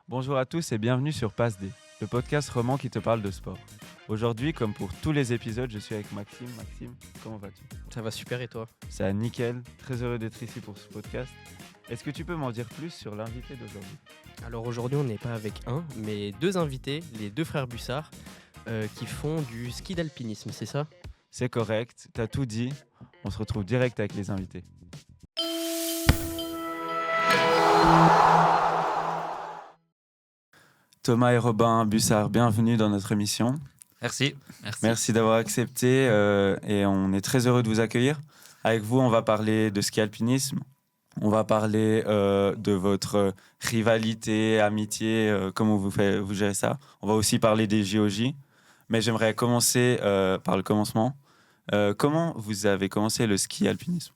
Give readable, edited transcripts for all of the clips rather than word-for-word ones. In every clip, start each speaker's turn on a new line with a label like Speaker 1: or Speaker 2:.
Speaker 1: Bonjour à tous et bienvenue sur Passe D, le podcast roman qui te parle de sport. Aujourd'hui, comme pour tous les épisodes, je suis avec Maxime. Maxime, comment vas-tu ?
Speaker 2: Ça va super et toi ?
Speaker 1: Ça va nickel, très heureux d'être ici pour ce podcast. Est-ce que tu peux m'en dire plus sur l'invité d'aujourd'hui ?
Speaker 2: Alors aujourd'hui on n'est pas avec un, mais deux invités, les deux frères Bussard, qui font du ski d'alpinisme, c'est ça ?
Speaker 1: C'est correct, t'as tout dit. On se retrouve direct avec les invités. Thomas et Robin Bussard, bienvenue dans notre émission.
Speaker 3: Merci.
Speaker 1: Merci d'avoir accepté et on est très heureux de vous accueillir. Avec vous, on va parler de ski alpinisme. On va parler de votre rivalité, amitié, comment vous gérez ça. On va aussi parler des JOJ. Mais j'aimerais commencer par le commencement. Comment vous avez commencé le ski alpinisme ?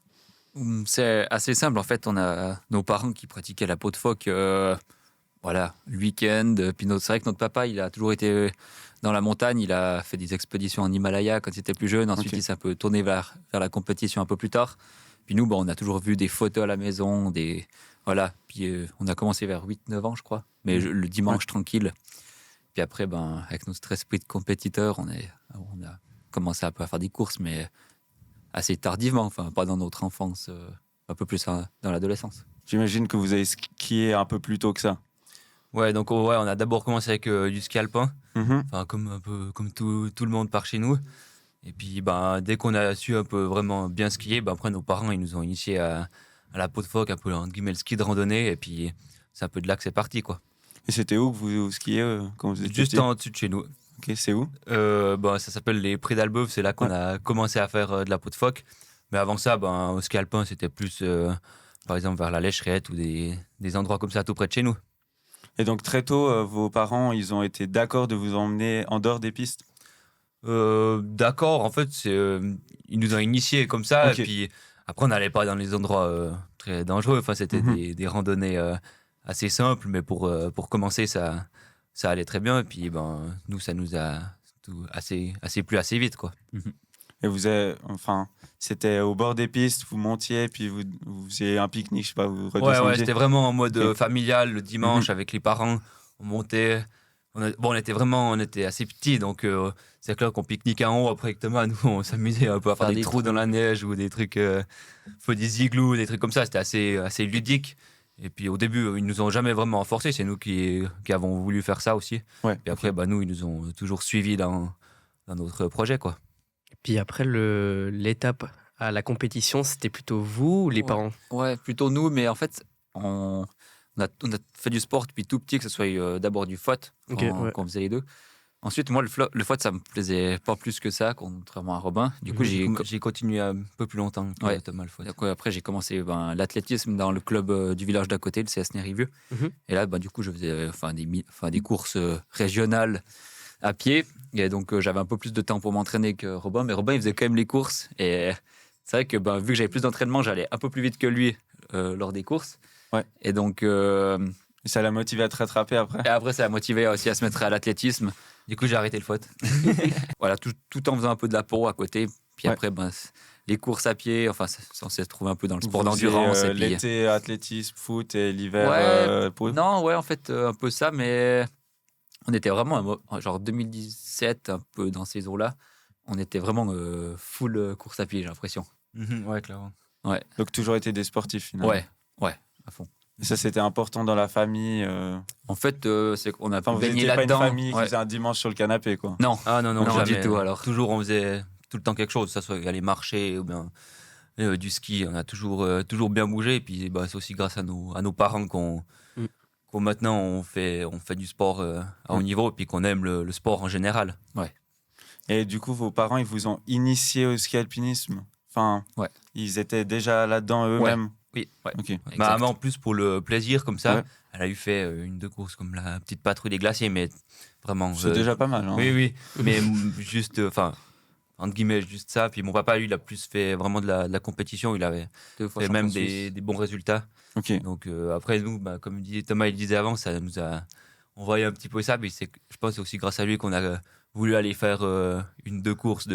Speaker 3: C'est assez simple. En fait, on a nos parents qui pratiquaient la peau de phoque le week-end. Puis c'est vrai que notre papa, il a toujours été dans la montagne. Il a fait des expéditions en Himalaya quand il était plus jeune. Ensuite, il s'est un peu tourné vers la compétition un peu plus tard. Puis nous, on a toujours vu des photos à la maison. Puis on a commencé vers 8-9 ans, je crois. Mais le dimanche, tranquille. Puis après, avec notre esprit de compétiteur, on a commencé un peu à faire des courses, mais assez tardivement. Enfin, pas dans notre enfance, un peu plus dans l'adolescence.
Speaker 1: J'imagine que vous avez skié un peu plus tôt que ça.
Speaker 4: Ouais, donc on a d'abord commencé avec du ski alpin,
Speaker 1: Mm-hmm.
Speaker 4: comme tout le monde par chez nous. Et puis dès qu'on a su un peu vraiment bien skier, après nos parents ils nous ont initiés à la peau de phoque, un peu entre guillemets le ski de randonnée. Et puis c'est un peu de là que c'est parti, quoi.
Speaker 1: Et c'était où que vous skiez quand vous étiez
Speaker 4: Juste
Speaker 1: petit ?
Speaker 4: en dessus de chez nous.
Speaker 1: Ok, c'est où ?
Speaker 4: Ça s'appelle les Prés d'Albeuf, c'est là qu'on a commencé à faire de la peau de phoque. Mais avant ça, au ski alpin, c'était plus par exemple vers la Lécherette ou des endroits comme ça tout près de chez nous.
Speaker 1: Et donc très tôt, vos parents, ils ont été d'accord de vous emmener en dehors des pistes ?
Speaker 4: D'accord, en fait, ils nous ont initiés comme ça.
Speaker 1: Ok.
Speaker 4: Et puis après, on n'allait pas dans les endroits très dangereux. Enfin, c'était des randonnées assez simples, mais pour commencer, ça allait très bien. Et puis, nous, ça nous a assez plu assez vite, quoi.
Speaker 1: Et c'était au bord des pistes, vous montiez, puis vous faisiez un pique-nique, je sais pas, vous redescendiez.
Speaker 4: Ouais, c'était vraiment en mode
Speaker 1: Ok.
Speaker 4: familial le dimanche avec les parents. On montait. On était assez petits, donc c'est clair qu'on pique-niquait en haut. Après, avec Thomas, nous, on s'amusait un peu à faire des trous dans la neige ou des trucs, des igloos, des trucs comme ça. C'était assez ludique. Et puis au début, ils nous ont jamais vraiment forcé. C'est nous qui avons voulu faire ça aussi.
Speaker 1: Ouais,
Speaker 4: Et après, nous, ils nous ont toujours suivis dans notre projet, quoi.
Speaker 2: Puis après l'étape à la compétition, c'était plutôt vous ou les parents ?
Speaker 3: Ouais, plutôt nous, mais en fait, on a fait du sport depuis tout petit, que ce soit d'abord du foot, quand on faisait les deux. Ensuite, moi, le foot, ça me plaisait pas plus que ça, contrairement à Robin. Du coup,
Speaker 4: J'ai continué un peu plus longtemps que Thomas le foot.
Speaker 3: Donc, après, j'ai commencé l'athlétisme dans le club du village d'à côté, le CS Nérivieux. Et là, du coup, je faisais des courses régionales à pied. Et donc, j'avais un peu plus de temps pour m'entraîner que Robin. Mais Robin, il faisait quand même les courses. Et c'est vrai que vu que j'avais plus d'entraînement, j'allais un peu plus vite que lui lors des courses.
Speaker 1: Ouais.
Speaker 3: Et donc...
Speaker 1: Et ça l'a motivé à te rattraper après ?
Speaker 3: Et après, ça a motivé aussi à se mettre à l'athlétisme.
Speaker 4: Du coup, j'ai arrêté le foot.
Speaker 3: Voilà, tout en faisant un peu de la peau à côté. Puis après, les courses à pied, c'est censé se trouver un peu dans le sport d'endurance. Et puis...
Speaker 1: L'été, athlétisme, foot, et l'hiver, peau ?
Speaker 3: Non, en fait, un peu ça, mais on était vraiment, genre 2017, un peu dans ces eaux-là, on était vraiment full course à pied, j'ai l'impression.
Speaker 4: Ouais, clairement.
Speaker 3: Ouais.
Speaker 1: Donc toujours été des sportifs finalement.
Speaker 3: Ouais, à fond.
Speaker 1: Et ça, c'était important dans la famille.
Speaker 3: En fait, c'est qu'on a
Speaker 1: Vous
Speaker 3: baigné
Speaker 1: n'étiez pas une
Speaker 3: là-dedans.
Speaker 1: famille qui faisait un dimanche sur le canapé, quoi.
Speaker 3: Non.
Speaker 4: Ah non,
Speaker 3: Non,
Speaker 4: jamais.
Speaker 3: du tout, alors.
Speaker 4: Toujours, on faisait tout le temps quelque chose, que ça soit aller marcher ou bien du ski. On a toujours bien bougé. Et puis, c'est aussi grâce à nos parents qu'on maintenant on fait du sport à haut niveau et puis qu'on aime le sport en général.
Speaker 3: Ouais.
Speaker 1: Et du coup, vos parents, ils vous ont initié au ski alpinisme ? Enfin,
Speaker 3: ouais.
Speaker 1: Ils étaient déjà là-dedans eux-mêmes ?
Speaker 4: Oui, ouais.
Speaker 1: Ok.
Speaker 4: Maman, en plus, pour le plaisir, comme ça,
Speaker 1: Ouais.
Speaker 4: elle a eu fait une deux courses comme la petite patrouille des glaciers, mais vraiment.
Speaker 1: C'est déjà pas mal. Hein.
Speaker 4: Oui, mais juste, entre guillemets, juste ça. Puis mon papa, lui, il a plus fait vraiment de la compétition. Il avait fait même des bons résultats.
Speaker 1: Ok.
Speaker 4: Donc après, nous, comme Thomas il disait avant, ça nous a envoyé un petit peu ça. Mais je pense que c'est aussi grâce à lui qu'on a voulu aller faire deux courses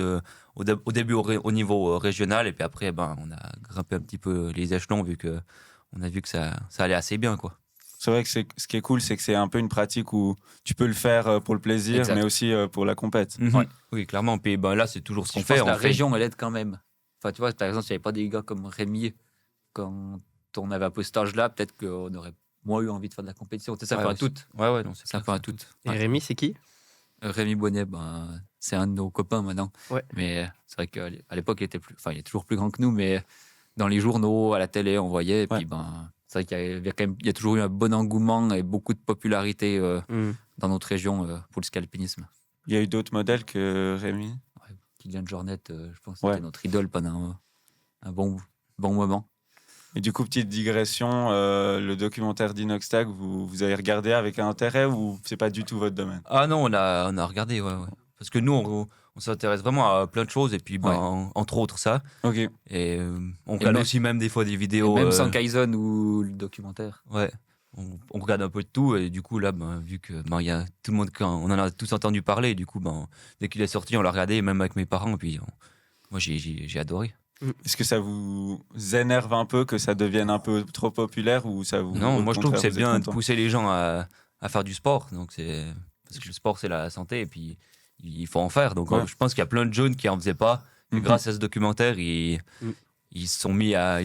Speaker 4: au début au niveau régional. Et puis après, on a grimpé un petit peu les échelons vu qu'on a vu que ça allait assez bien, quoi.
Speaker 1: C'est vrai que ce qui est cool, c'est que c'est un peu une pratique où tu peux le faire pour le plaisir,
Speaker 3: Exact.
Speaker 1: mais aussi pour la compète.
Speaker 4: Mhm. Oui, clairement. Puis là, c'est toujours ce qu'on
Speaker 3: Je pense
Speaker 4: fait.
Speaker 3: que la
Speaker 4: on fait-
Speaker 3: région, elle aide quand même. Enfin, tu vois, par exemple, s'il n'y avait pas des gars comme Rémi, quand on avait un peu cet âge-là, peut-être qu'on aurait moins eu envie de faire de la compétition. C'est ça,
Speaker 4: Ouais,
Speaker 3: un peu
Speaker 4: ouais,
Speaker 3: à toutes.
Speaker 4: Ouais, non, c'est
Speaker 3: C'est un
Speaker 4: clair,
Speaker 3: peu un
Speaker 4: c'est
Speaker 3: tout.
Speaker 2: Et Rémi, c'est qui?
Speaker 3: Rémi Bonnet, c'est un de nos copains maintenant.
Speaker 2: Ouais.
Speaker 3: Mais c'est vrai qu'à l'époque, il est toujours plus grand que nous, mais dans les journaux, à la télé, on voyait. Et puis, c'est vrai il y a toujours eu un bon engouement et beaucoup de popularité dans notre région pour le ski alpinisme.
Speaker 1: Il y a eu d'autres modèles que Rémi.
Speaker 3: Kylian Jornet, je pense que
Speaker 1: Ouais.
Speaker 3: c'était notre idole pendant un bon moment.
Speaker 1: Et du coup, petite digression, le documentaire d'Inoxtag, vous avez regardé avec un intérêt ou c'est pas du tout votre domaine?
Speaker 4: Ah non, on a regardé, ouais. Parce que nous, on s'intéresse vraiment à plein de choses, et puis, entre autres, ça.
Speaker 1: Ok.
Speaker 4: Et on
Speaker 3: Et
Speaker 4: regarde
Speaker 3: même-
Speaker 4: aussi même des fois des
Speaker 3: Et
Speaker 4: vidéos.
Speaker 3: même sans Kaizen ou le documentaire.
Speaker 4: Ouais. On regarde un peu de tout, et du coup, là, vu que il y a tout le monde, on en a tous entendu parler, et du coup, dès qu'il est sorti, on l'a regardé, même avec mes parents, et puis moi, j'ai adoré.
Speaker 1: Est-ce que ça vous énerve un peu que ça devienne un peu trop populaire ou ça vous...
Speaker 4: Non,
Speaker 1: au
Speaker 4: moi, je trouve que
Speaker 1: contraire,
Speaker 4: c'est
Speaker 1: vous êtes
Speaker 4: bien de
Speaker 1: content?
Speaker 4: pousser les gens à faire du sport. Donc parce que le sport, c'est la santé, et puis il faut en faire. Donc
Speaker 1: Ouais.
Speaker 4: je pense qu'il y a plein de jeunes qui en faisaient pas. Et
Speaker 1: Mhm.
Speaker 4: grâce à ce documentaire, ils se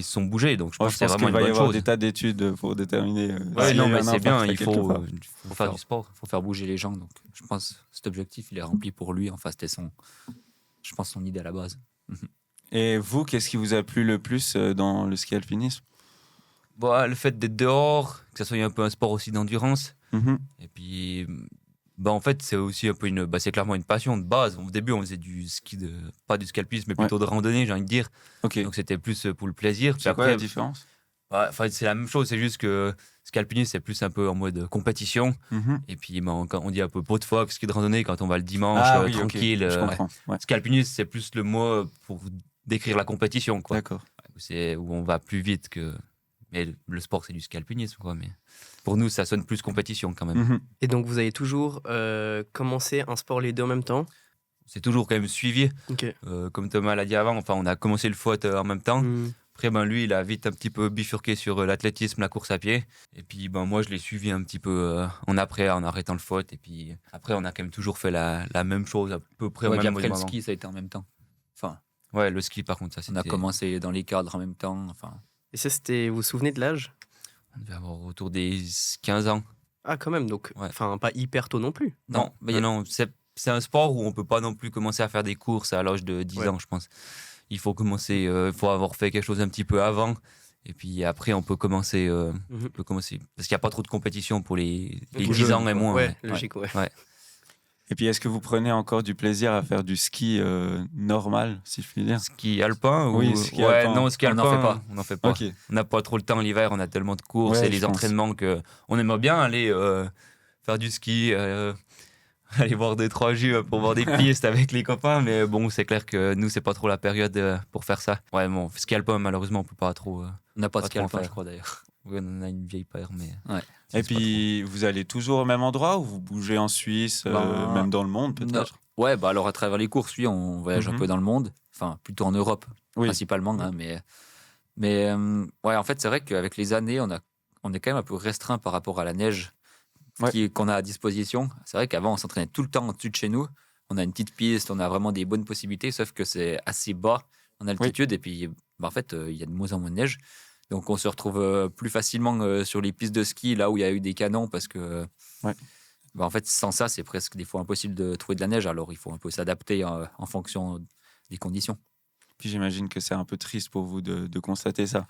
Speaker 4: sont bougés. Donc je
Speaker 1: Ouais,
Speaker 4: pense
Speaker 1: je
Speaker 4: que c'est
Speaker 1: pense
Speaker 4: vraiment
Speaker 1: qu'il
Speaker 4: une
Speaker 1: va y
Speaker 4: bonne
Speaker 1: avoir
Speaker 4: chose.
Speaker 1: des tas d'études pour déterminer.
Speaker 4: Ouais,
Speaker 1: s'il y a
Speaker 4: non,
Speaker 1: eu
Speaker 4: mais
Speaker 1: un
Speaker 4: c'est
Speaker 1: impact
Speaker 4: bien,
Speaker 1: à
Speaker 4: il
Speaker 1: quelque
Speaker 4: faut
Speaker 1: part.
Speaker 4: faire du sport.
Speaker 3: Faut faire bouger les gens. Donc, je pense que cet objectif, il est rempli pour lui. Enfin, c'était son idée à la base.
Speaker 1: Et vous, qu'est-ce qui vous a plu le plus dans le ski alpinisme?
Speaker 4: Le fait d'être dehors, que ça soit un peu un sport aussi d'endurance.
Speaker 1: Mhm.
Speaker 4: Et puis, en fait, c'est aussi un peu c'est clairement une passion de base. Au début, on faisait du ski pas du ski alpinisme, mais plutôt de randonnée, j'ai envie de dire.
Speaker 1: Ok.
Speaker 4: Donc c'était plus pour le plaisir. Puis
Speaker 1: C'est quoi
Speaker 4: après,
Speaker 1: la différence?
Speaker 4: c'est la même chose, c'est juste que ski alpinisme, c'est plus un peu en mode compétition.
Speaker 1: Mhm.
Speaker 4: Et puis, quand on dit un peu pot de phoque, ski de randonnée, quand on va le dimanche,
Speaker 1: Ah oui, ok.
Speaker 4: tranquille.
Speaker 1: Je comprends. Ouais.
Speaker 4: Ski alpinisme, c'est plus le mot pour décrire la compétition, quoi.
Speaker 1: D'accord.
Speaker 4: C'est où on va plus vite que. Mais le sport, c'est du ski alpinisme, quoi. Mais pour nous, ça sonne plus compétition quand même.
Speaker 1: Mhm.
Speaker 2: Et donc, vous avez toujours commencé un sport les deux en même temps?
Speaker 4: C'est toujours quand même suivi.
Speaker 2: Ok.
Speaker 4: Comme Thomas l'a dit avant, enfin, on a commencé le foot en même temps.
Speaker 2: Hmm.
Speaker 4: Après, lui, il a vite un petit peu bifurqué sur l'athlétisme, la course à pied. Et puis, moi, je l'ai suivi un petit peu en arrêtant le foot. Et puis, après, on a quand même toujours fait la même chose, à peu près au
Speaker 3: Ouais, puis
Speaker 4: même
Speaker 3: après, le
Speaker 4: moment.
Speaker 3: ski, ça a été en même temps. Enfin,
Speaker 4: Ouais, le ski, par contre, ça,
Speaker 3: on a
Speaker 4: c'était.
Speaker 3: commencé dans les cadres en même temps. Enfin,
Speaker 2: Et ça, c'était. Vous vous souvenez de l'âge?
Speaker 4: On devait avoir autour des 15 ans.
Speaker 2: Ah, quand même, donc.
Speaker 4: Ouais.
Speaker 2: Enfin, pas hyper tôt non plus.
Speaker 4: Non, non, c'est un sport où on peut pas non plus commencer à faire des courses à l'âge de 10
Speaker 2: Ouais.
Speaker 4: ans, je pense. Il faut commencer, il faut avoir fait quelque chose un petit peu avant. Et puis après, on peut commencer,
Speaker 2: Mhm.
Speaker 4: parce qu'il n'y a pas trop de compétition pour les
Speaker 2: Ok.
Speaker 4: 10
Speaker 1: jeunes,
Speaker 4: ans et
Speaker 1: quoi.
Speaker 4: moins.
Speaker 2: Ouais, logique, ouais.
Speaker 1: Et puis, est-ce que vous prenez encore du plaisir à faire du ski normal, si je puis dire?
Speaker 4: Ski alpin
Speaker 1: Oui,
Speaker 4: ou...
Speaker 1: ski
Speaker 4: Ouais,
Speaker 1: alpin.
Speaker 4: non, ski
Speaker 3: On
Speaker 4: alpin,
Speaker 3: n'en fait pas.
Speaker 4: On n'en fait pas.
Speaker 1: Ok.
Speaker 4: On n'a pas trop le temps l'hiver, on a tellement de courses
Speaker 1: Ouais,
Speaker 4: et les
Speaker 1: je pense.
Speaker 4: entraînements que on aimerait bien aller faire du ski, aller voir 2-3 jeux pour voir des pistes avec les copains, mais bon, c'est clair que nous, c'est pas trop la période pour faire ça. Ouais, bon, ski alpin, malheureusement, on peut pas trop.
Speaker 3: on n'a pas de
Speaker 4: Pas
Speaker 3: ski
Speaker 4: trop en
Speaker 3: alpin,
Speaker 4: faire.
Speaker 3: je crois d'ailleurs.
Speaker 4: Oui, on a une vieille paire, mais.
Speaker 3: Ouais.
Speaker 1: Et puis, vous allez toujours au même endroit ou vous bougez en Suisse,
Speaker 3: Ben,
Speaker 1: même dans le monde peut-être?
Speaker 3: Ouais, alors à travers les courses, oui, on voyage un
Speaker 1: Mhm.
Speaker 3: peu dans le monde. Enfin, plutôt en Europe,
Speaker 1: Oui.
Speaker 3: principalement. Hein, mais ouais, en fait, c'est vrai qu'avec les années, on est quand même un peu restreint par rapport à la neige
Speaker 1: Ouais.
Speaker 3: qu'on a à disposition. C'est vrai qu'avant, on s'entraînait tout le temps au-dessus de chez nous. On a une petite piste, on a vraiment des bonnes possibilités, sauf que c'est assez bas en altitude. Et puis, en fait, il y a de moins en moins de neige. Donc, on se retrouve plus facilement sur les pistes de ski, là où il y a eu des canons, parce que,
Speaker 1: Ouais.
Speaker 3: en fait, sans ça, c'est presque des fois impossible de trouver de la neige. Alors, il faut un peu s'adapter en fonction des conditions.
Speaker 1: Puis j'imagine que c'est un peu triste pour vous de constater ça.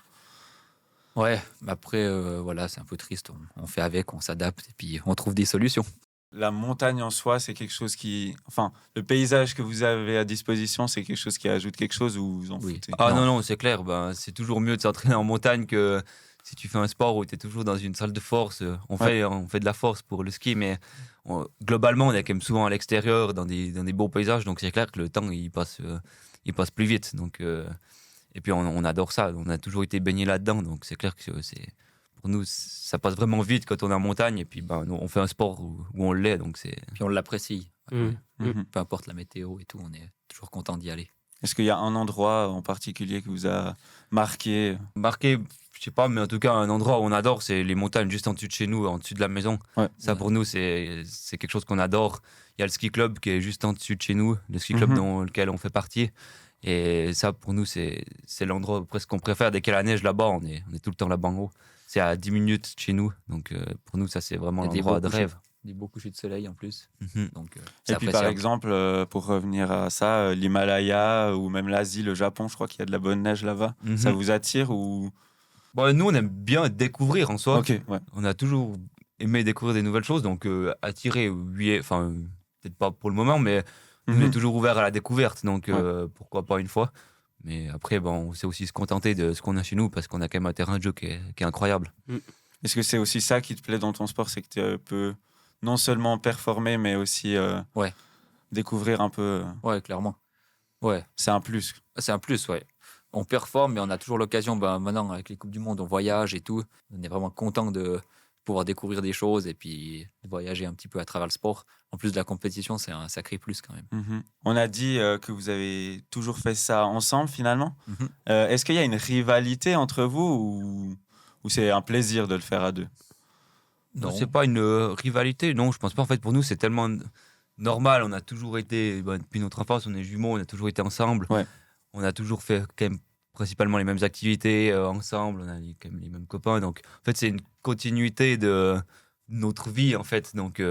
Speaker 3: Ouais, mais après, voilà, c'est un peu triste. On fait avec, on s'adapte et puis on trouve des solutions.
Speaker 1: La montagne en soi, c'est quelque chose qui... Enfin, le paysage que vous avez à disposition, c'est quelque chose qui ajoute quelque chose ou vous en
Speaker 3: Oui.
Speaker 1: foutez?
Speaker 4: Ah non, c'est clair. C'est toujours mieux de s'entraîner en montagne que si tu fais un sport où tu es toujours dans une salle de force. On fait de la force pour le ski, mais globalement, on est quand même souvent à l'extérieur, dans des beaux paysages. Donc c'est clair que le temps, il passe plus vite. Donc, et puis on adore ça. On a toujours été baigné là-dedans. Donc c'est clair que pour nous, ça passe vraiment vite quand on est en montagne. Et puis nous, on fait un sport où on l'est. Donc c'est...
Speaker 3: Puis on l'apprécie.
Speaker 2: Mhm.
Speaker 1: Mhm.
Speaker 3: Peu importe la météo et tout, on est toujours content d'y aller.
Speaker 1: Est-ce qu'il y a un endroit en particulier qui vous a marqué?
Speaker 4: Marqué, je sais pas, mais en tout cas, un endroit où on adore, c'est les montagnes juste en dessus de chez nous, en dessus de la maison.
Speaker 1: Ouais.
Speaker 4: Ça, pour nous, c'est quelque chose qu'on adore. Il y a le ski club qui est juste en dessus de chez nous, le ski club dans lequel on fait partie. Et ça, pour nous, c'est l'endroit presque qu'on préfère. Dès qu'il y a la neige là-bas, on est tout le temps là-bas en haut. C'est à 10 minutes de chez nous. Donc, pour nous, ça, c'est vraiment l'endroit de rêve.
Speaker 3: Des beaux couchers de soleil en plus. Donc,
Speaker 1: Et puis par exemple, pour revenir à ça, l'Himalaya ou même l'Asie, le Japon, je crois qu'il y a de la bonne neige là-bas. Ça vous attire ou...
Speaker 4: Bon, nous, on aime bien découvrir en soi.
Speaker 1: Ok, ouais.
Speaker 4: On a toujours aimé découvrir des nouvelles choses. Donc, attiré, oui, enfin, peut-être pas pour le moment, mais on est toujours ouvert à la découverte. Donc, pourquoi pas une fois. Mais après, bon, on sait aussi se contenter de ce qu'on a chez nous parce qu'on a quand même un terrain de jeu qui est incroyable.
Speaker 1: Est-ce que c'est aussi ça qui te plaît dans ton sport, c'est que tu peux non seulement performer, mais aussi découvrir un peu.
Speaker 3: Ouais, clairement. Ouais.
Speaker 1: C'est un plus.
Speaker 3: C'est un plus, ouais. On performe, mais on a toujours l'occasion, maintenant, avec les Coupes du Monde, on voyage et tout. On est vraiment content de pouvoir découvrir des choses et puis de voyager un petit peu à travers le sport. En plus de la compétition, c'est un sacré plus quand même.
Speaker 1: On a dit que vous avez toujours fait ça ensemble, finalement. Est-ce qu'il y a une rivalité entre vous ou c'est un plaisir de le faire à deux?
Speaker 4: Non, c'est pas une rivalité. Non, je pense pas. En fait, pour nous, c'est tellement normal. On a toujours été, depuis notre enfance, on est jumeaux, on a toujours été ensemble.
Speaker 1: Ouais.
Speaker 4: On a toujours fait quand même principalement les mêmes activités ensemble. On a quand même les mêmes copains. Donc, en fait, c'est une continuité de notre vie, en fait. Donc,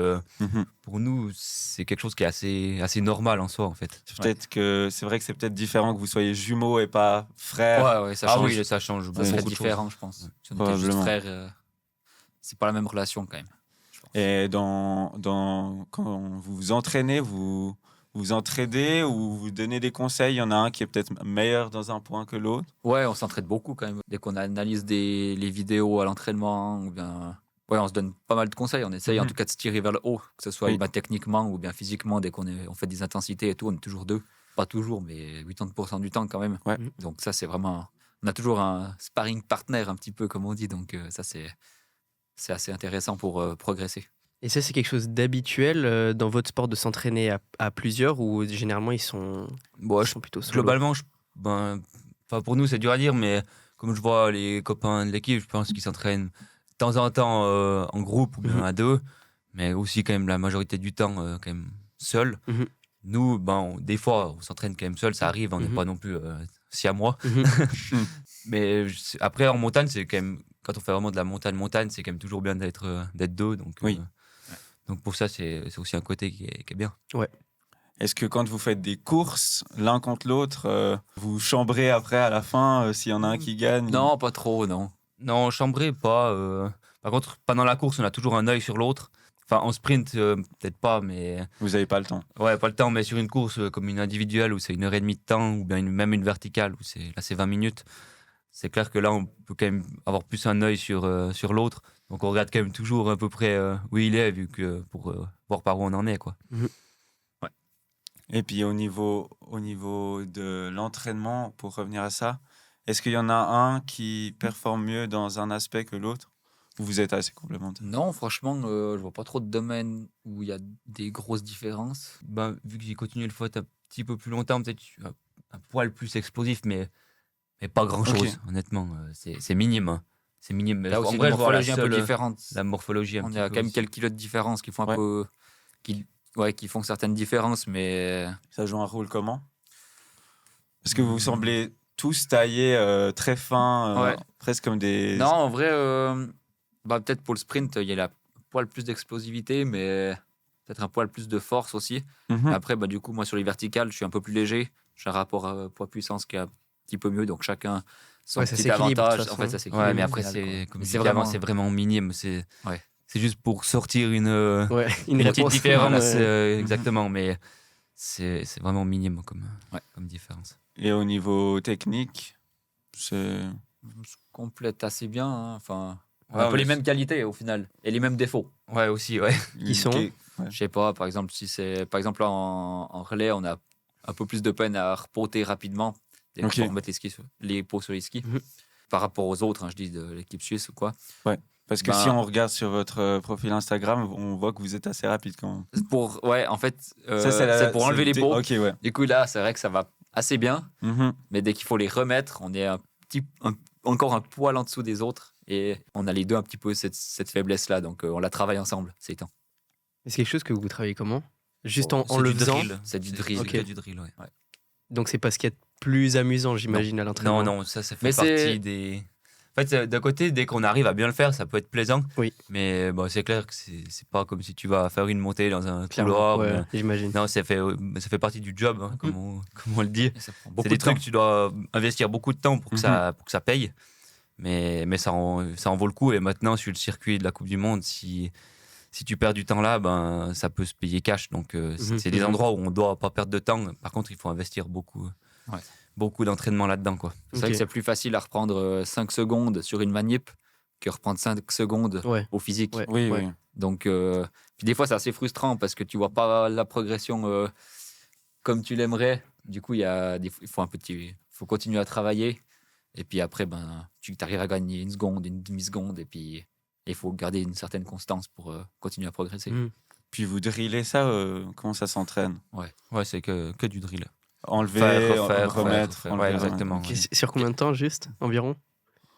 Speaker 4: pour nous, c'est quelque chose qui est assez normal en soi, en fait.
Speaker 1: Peut-être que c'est vrai que c'est peut-être différent que vous soyez jumeaux et pas frères.
Speaker 3: Ouais, ça change.
Speaker 4: Oui, ça change.
Speaker 3: Ça serait
Speaker 4: beaucoup de
Speaker 3: différent,
Speaker 4: choses.
Speaker 3: je pense. Si on était juste frères, c'est pas la même relation quand même.
Speaker 1: Et quand vous vous entraînez, vous entraidez ou vous donnez des conseils? Il y en a un qui est peut-être meilleur dans un point que l'autre.
Speaker 3: Ouais, on s'entraide beaucoup quand même. Dès qu'on analyse les vidéos à l'entraînement, ou bien, on se donne pas mal de conseils. On essaye en tout cas de se tirer vers le haut, que ce soit techniquement ou bien physiquement. Dès on fait des intensités et tout, on est toujours deux. Pas toujours, mais 80% du temps quand même.
Speaker 1: Ouais.
Speaker 3: Donc ça, c'est vraiment... On a toujours un sparring partner un petit peu, comme on dit. Donc ça, c'est assez intéressant pour progresser.
Speaker 2: Et ça, c'est quelque chose d'habituel dans votre sport de s'entraîner à plusieurs ou généralement ils sont plutôt solo?
Speaker 4: Globalement, pour nous, c'est dur à dire, mais comme je vois les copains de l'équipe, je pense qu'ils s'entraînent de temps en temps en groupe ou bien à deux, mais aussi quand même la majorité du temps quand même seul. Nous, des fois, on s'entraîne quand même seul, ça arrive, on n'est pas non plus siamois. Mais après, en montagne, c'est quand même, quand on fait vraiment de la montagne, c'est quand même toujours bien d'être deux. Donc, donc pour ça, c'est aussi un côté qui est bien.
Speaker 2: Ouais.
Speaker 1: Est-ce que quand vous faites des courses, l'un contre l'autre, vous chambrez après à la fin s'il y en a un qui gagne?
Speaker 3: Non, pas trop, non.
Speaker 4: Non, chambrer, pas. Par contre, pendant la course, on a toujours un œil sur l'autre. Enfin, en sprint, peut-être pas, mais...
Speaker 1: Vous n'avez pas le temps?
Speaker 4: Ouais, pas le temps, mais sur une course comme une individuelle où c'est 1h30 de temps, ou bien même une verticale où c'est 20 minutes, c'est clair que là, on peut quand même avoir plus un œil sur l'autre. Donc, on regarde quand même toujours à peu près où il est, vu que pour voir par où on en est, quoi.
Speaker 1: Ouais. Et puis, au niveau de l'entraînement, pour revenir à ça, est-ce qu'il y en a un qui performe mieux dans un aspect que l'autre? Ou vous êtes assez complémentaires?
Speaker 3: Non, franchement, je vois pas trop de domaines où il y a des grosses différences.
Speaker 4: Vu que j'ai continué le foot un petit peu plus longtemps, peut-être un poil plus explosif, mais pas grand-chose, honnêtement. C'est minime. Hein. C'est minime.
Speaker 3: Là aussi, la morphologie un peu différente.
Speaker 4: La morphologie
Speaker 3: On a quand même quelques kilos de différence qui font un peu... qui font certaines différences, mais...
Speaker 1: Ça joue un rôle comment? Parce que vous semblez tous taillés très fins, presque comme des...
Speaker 3: Non, en vrai, peut-être pour le sprint, il y a un poil plus d'explosivité, mais peut-être un poil plus de force aussi. Après, du coup, moi, sur les verticales, je suis un peu plus léger. J'ai un rapport poids-puissance qui est un petit peu mieux, donc chacun son petit avantage. En fait, ça s'équilibre.
Speaker 4: Ouais, mais après, c'est vraiment minime. C'est juste pour sortir une petite différence. Exactement, mais c'est vraiment minime comme différence.
Speaker 1: Et au niveau technique, c'est...
Speaker 3: On se complète assez bien. Hein. Enfin, on a un peu les mêmes qualités au final et les mêmes défauts.
Speaker 4: Ouais, aussi, ouais.
Speaker 2: Qui sont
Speaker 3: Je sais pas, par exemple, en relais, on a un peu plus de peine à repoter rapidement dès qu'on remettre les pots sur les skis. Par rapport aux autres, je dis de l'équipe suisse ou quoi.
Speaker 1: Ouais. Parce que si on regarde sur votre profil Instagram, on voit que vous êtes assez rapide quand même.
Speaker 3: En fait, c'est pour enlever les pots.
Speaker 1: Okay, ouais.
Speaker 3: Du coup, là, c'est vrai que ça va assez bien. Mais dès qu'il faut les remettre, on encore un poil en dessous des autres. Et on a les deux un petit peu cette faiblesse-là. Donc, on la travaille ensemble, c'est temps.
Speaker 2: Et c'est quelque chose que vous travaillez comment? Juste en
Speaker 4: C'est
Speaker 2: le
Speaker 4: du
Speaker 2: faisant?
Speaker 4: drill.
Speaker 3: C'est du drill.
Speaker 2: Ok.
Speaker 4: C'est du drill, ouais.
Speaker 2: Donc c'est pas ce qu'il y a de plus amusant, j'imagine, à l'entraînement.
Speaker 4: Non, ça fait
Speaker 3: Mais
Speaker 4: partie
Speaker 3: c'est-
Speaker 4: des. En fait, d'un côté, dès qu'on arrive à bien le faire, ça peut être plaisant.
Speaker 2: Oui.
Speaker 4: Mais bon, c'est clair que c'est pas comme si tu vas faire une montée dans un
Speaker 2: Clairement,
Speaker 4: couloir.
Speaker 2: ouais,
Speaker 4: ou-
Speaker 2: j'imagine.
Speaker 4: Non, ça fait partie du job, hein, comme on le dit.
Speaker 3: Et ça prend
Speaker 4: C'est
Speaker 3: beaucoup
Speaker 4: des
Speaker 3: de temps.
Speaker 4: trucs, tu dois investir beaucoup de temps pour que ça paye. Mais ça en vaut le coup. Et maintenant, sur le circuit de la Coupe du Monde, si tu perds du temps là, ben, ça peut se payer cash. Donc, c'est des endroits où on ne doit pas perdre de temps. Par contre, il faut investir beaucoup d'entraînement là-dedans, quoi.
Speaker 3: C'est vrai
Speaker 2: Ok.
Speaker 3: que c'est plus facile à reprendre 5 secondes sur une manip que reprendre 5 secondes
Speaker 2: Ouais.
Speaker 3: au physique.
Speaker 2: Ouais.
Speaker 1: Oui,
Speaker 2: Ouais.
Speaker 1: oui.
Speaker 3: Donc, puis des fois, c'est assez frustrant parce que tu vois pas la progression comme tu l'aimerais. Du coup, il faut continuer à travailler. Et puis après, tu arrives à gagner une seconde, une demi-seconde. Et puis, il faut garder une certaine constance pour continuer à progresser.
Speaker 2: Mhm.
Speaker 1: Puis vous drillez ça, comment ça s'entraîne?
Speaker 4: Ouais, c'est que du drill.
Speaker 1: Enlever,
Speaker 4: Faire, refaire,
Speaker 1: remettre.
Speaker 4: refaire.
Speaker 1: enlever,
Speaker 4: Ouais,
Speaker 1: remettre.
Speaker 4: exactement.
Speaker 2: Ok, sur combien de temps, juste, environ?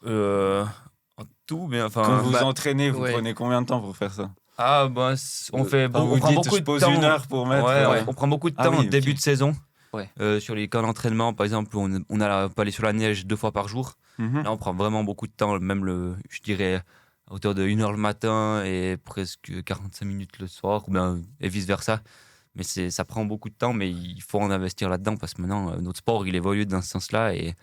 Speaker 4: En tout, mais enfin.
Speaker 1: Quand vous
Speaker 4: bah,
Speaker 1: entraînez, vous
Speaker 2: ouais.
Speaker 1: prenez combien de temps pour faire ça?
Speaker 4: On fait
Speaker 1: Enfin,
Speaker 4: on
Speaker 1: vous
Speaker 4: prend
Speaker 1: dites,
Speaker 4: beaucoup
Speaker 1: je
Speaker 4: de
Speaker 1: pose
Speaker 4: temps.
Speaker 1: une heure pour mettre.
Speaker 4: Ouais, on prend beaucoup de
Speaker 1: Ah
Speaker 4: temps
Speaker 1: oui,
Speaker 4: en
Speaker 1: ok.
Speaker 4: début de saison.
Speaker 3: Ouais.
Speaker 4: Sur les camps d'entraînement, par exemple, on peut aller sur la neige 2 fois par jour.
Speaker 1: Mhm.
Speaker 4: Là, on prend vraiment beaucoup de temps, même je dirais à hauteur de 1 heure le matin et presque 45 minutes le soir, et vice-versa. Mais ça prend beaucoup de temps, mais il faut en investir là-dedans parce que maintenant, notre sport, il évolue dans ce sens-là et